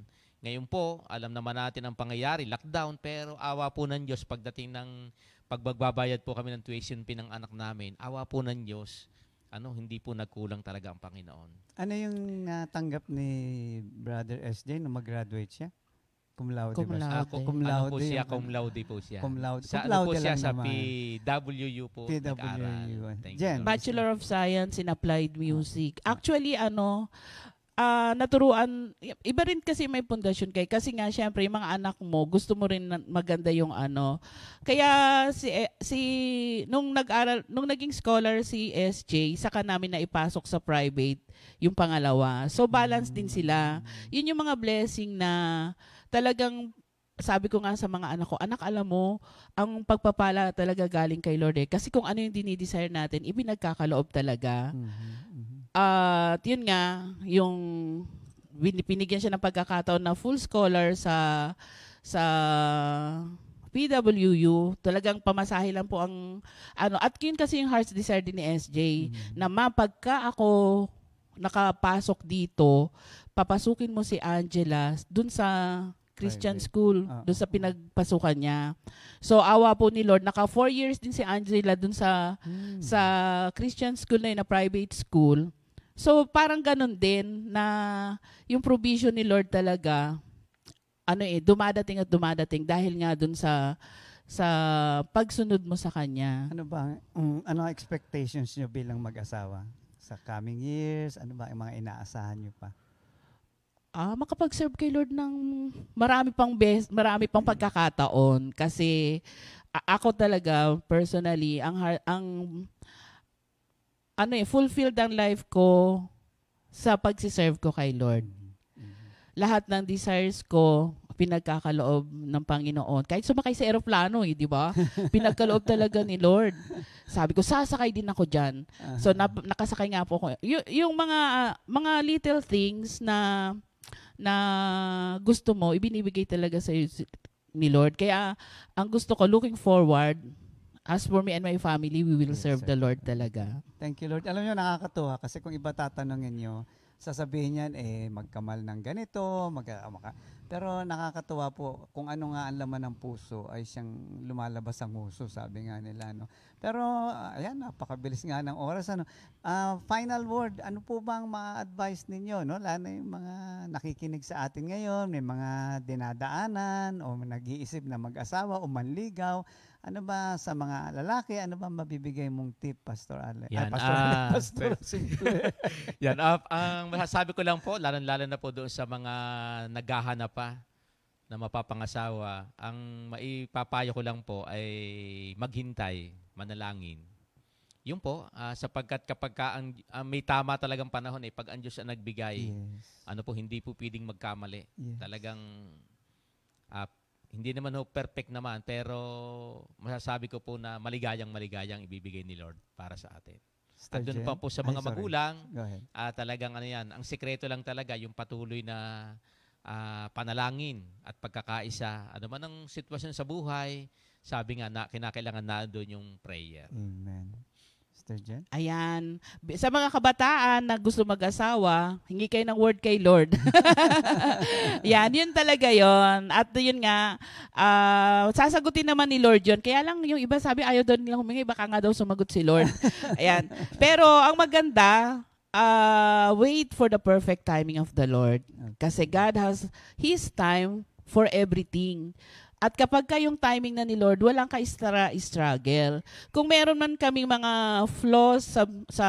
Ngayon po, alam naman natin ang pangyayari, lockdown, pero awa po ng Diyos pagdating ng pagbagbabayad po kami ng tuition fee ng anak namin. Awa po ng Diyos. Hindi po nagkulang talaga ang Panginoon. Ano yung natanggap ni Brother SJ nung mag-graduate siya? Cum laude. Cum laude. Cum Ano laude. po siya? Cum laude po siya. Cum laude. Sa, Cum ano po laude siya? lang Sa naman. PWU po nag-aral. PWU. Thank Jen. you. Bachelor of Science in Applied Music. Actually, naturuan, iba rin kasi may pundasyon kay. Kasi nga, syempre, yung mga anak mo, gusto mo rin maganda yung ano. Kaya, nung naging scholar si SJ, saka namin na ipasok sa private, yung pangalawa. So, balance din sila. Yun yung mga blessing na talagang, sabi ko nga sa mga anak ko, anak, alam mo, ang pagpapala talaga galing kay Lord eh. Kasi kung ano yung dinidesire natin, ibinagkakaloob talaga. At yun nga, yung pinigyan siya ng pagkakataon na full scholar sa PWU, talagang pamasahe lang po ang at yun kasi yung heart's desire din ni SJ, na pagka ako nakapasok dito, papasukin mo si Angela dun sa Christian school, doon sa pinagpasukan niya. So, awa po ni Lord, naka 4 years din si Angela doon sa Christian school na yun, na private school. So, parang ganun din na yung provision ni Lord talaga, dumadating at dumadating dahil nga doon sa pagsunod mo sa Kanya. Ano ba, ano ang expectations niyo bilang mag-asawa? Sa coming years, ano ba ang mga inaasahan niyo pa? Makapag-serve kay Lord ng marami pang pagkakataon kasi ako talaga personally fulfilled ang life ko sa pagsiserve ko kay Lord. Lahat ng desires ko pinagkakaloob ng Panginoon. Kahit sumakay sa eroplano, di ba? Pinagkaloob talaga ni Lord. Sabi ko, sasakay din ako dyan. So, nakasakay nga po ako. Yung mga little things na gusto mo, ibinibigay talaga sa ni Lord. Kaya, ang gusto ko, looking forward, as for me and my family, we will serve the Lord talaga. Thank you, Lord. Alam nyo, nakakatuwa kasi kung iba tatanungin nyo, sasabihin yan, magkamal ng ganito, pero nakakatuwa po, kung ano nga ang laman ng puso, ay siyang lumalabas ang huso, sabi nga nila. No? Pero, ayan, napakabilis nga ng oras. Final word, ano po bang ma-advise ninyo? No? Lalo na yung mga nakikinig sa atin ngayon, may mga dinadaanan, o nag-iisip na mag-asawa, o manligaw. Ano ba sa mga lalaki, ano ba mabibigay mong tip, Pastor Ale? Yan, Pastor Simple. Yan, ang masasabi ko lang po, lalo na po doon sa mga naghahanap pa na mapapangasawa, ang maipapayo ko lang po ay maghintay, manalangin. Yun po, sapagkat kapag may tama talagang panahon, pag ang Diyos ang nagbigay, hindi po pwedeng magkamali. Yes. Talagang hindi naman perfect naman, pero masasabi ko po na maligayang ibibigay ni Lord para sa atin. At doon pa po sa mga magulang, talagang ang sekreto lang talaga yung patuloy na panalangin at pagkakaisa. Ano man ang sitwasyon sa buhay, sabi nga kinakailangan na doon yung prayer. Amen. Sister Jen? Ayan. Sa mga kabataan na gusto mag-asawa, hingi kayo ng word kay Lord. Yan, yun talaga yon. At yun nga, sasagutin naman ni Lord yun. Kaya lang yung iba sabi, ayaw doon nilang humingi, baka nga daw sumagot si Lord. Ayan. Pero ang maganda, wait for the perfect timing of the Lord. Kasi God has His time for everything. At kapag yung timing na ni Lord, walang ka-struggle. Kung meron man kaming mga flaws sa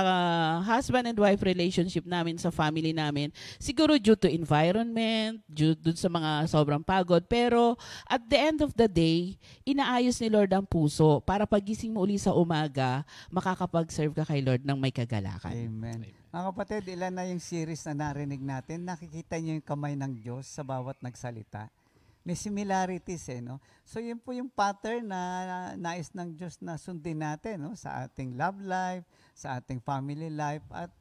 husband and wife relationship namin, sa family namin, siguro due to environment, due sa mga sobrang pagod. Pero at the end of the day, inaayos ni Lord ang puso para pagising mo uli sa umaga, makakapag-serve ka kay Lord ng may kagalakan. Amen. Mga kapatid, ilan na yung series na narinig natin. Nakikita niyo yung kamay ng Diyos sa bawat nagsalita. May similarities no? So yun po yung pattern na nais ng Diyos na sundin natin sa ating love life, sa ating family life, at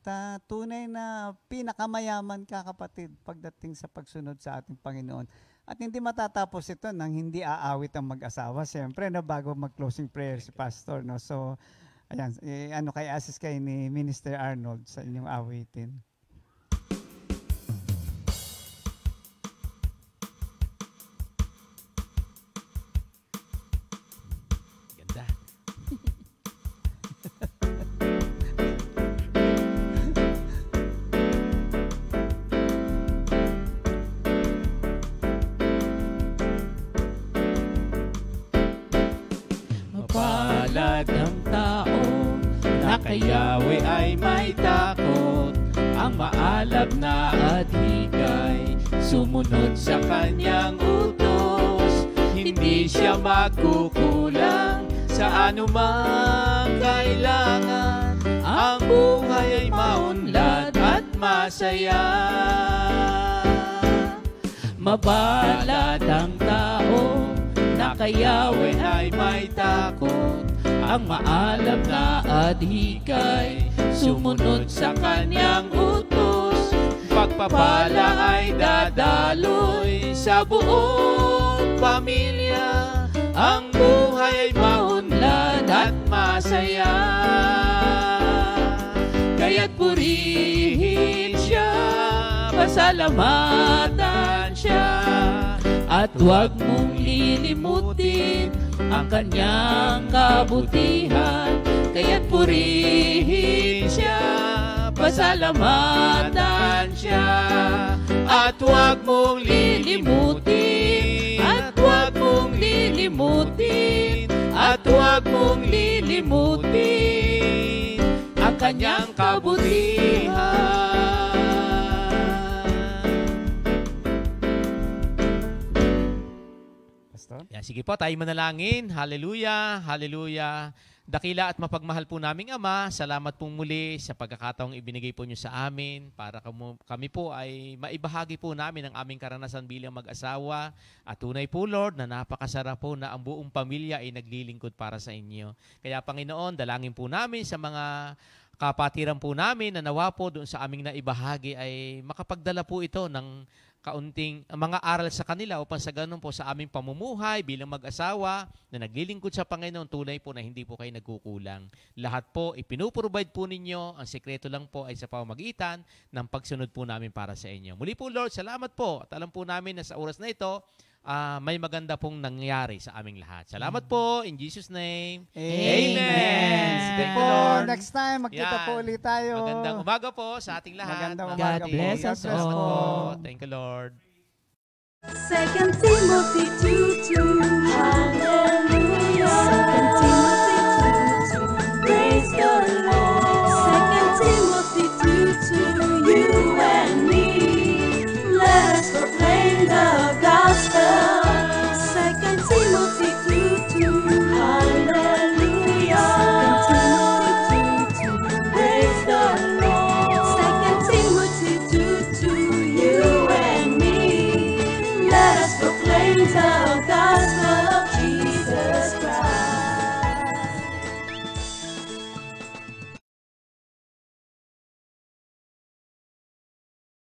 tunay na pinakamayaman ka kapatid pagdating sa pagsunod sa ating Panginoon. At hindi matatapos ito nang hindi aawit ang mag-asawa. Siyempre, bago mag-closing prayer si Pastor. No? So, ayan, kay assist kay ni Minister Arnold sa inyong awitin. Mapalad ang tao na kay Yahweh ay may takot. Ang maalab na at higay, sumunod sa kanyang utos. Hindi siya magkukulang sa anumang kailangan. Ang buhay ay maunlad at masaya. Mapalad ang tao na kay Yahweh ay may takot. Ang maalab na at higay, sumunod sa kanyang utos. Pagpapala ay dadaloy sa buong pamilya. Ang buhay ay maunlad at masaya. Kaya't purihin siya, pasalamatan siya, at huwag mong lilimutin ang kanyang kabutihan. Kaya't purihin siya, pasalamatan siya, at huwag mong lilimutin, at huwag mong lilimutin, at huwag mong lilimutin ang kanyang kabutihan. Yeah, sige po, tayo manalangin. Hallelujah, hallelujah. Dakila at mapagmahal po naming Ama, salamat pong muli sa pagkakataong ibinigay po niyo sa amin para kami po ay maibahagi po namin ang aming karanasan bilang mag-asawa. At tunay po, Lord, na napakasarap po na ang buong pamilya ay naglilingkod para sa inyo. Kaya Panginoon, dalangin po namin sa mga kapatiran po namin na nawa po doon sa aming naibahagi ay makapagdala po ito ng kaunting mga aral sa kanila upang sa ganun po sa aming pamumuhay bilang mag-asawa na naglilingkod sa Panginoon, tunay po na hindi po kayo nagkukulang. Lahat po ipinuprovide po ninyo, ang sekreto lang po ay sa pamamagitan ng pagsunod po namin para sa inyo. Muli po, Lord, salamat po at alam po namin na sa oras na ito may maganda pong nangyari sa aming lahat. Salamat po. In Jesus' name. Amen. Thank you, Lord. Next time, magkita po ulit tayo. Magandang umaga po sa ating lahat. Magandang umaga God bless us all. Thank you, Lord. 2 Timothy 2:2. Hallelujah.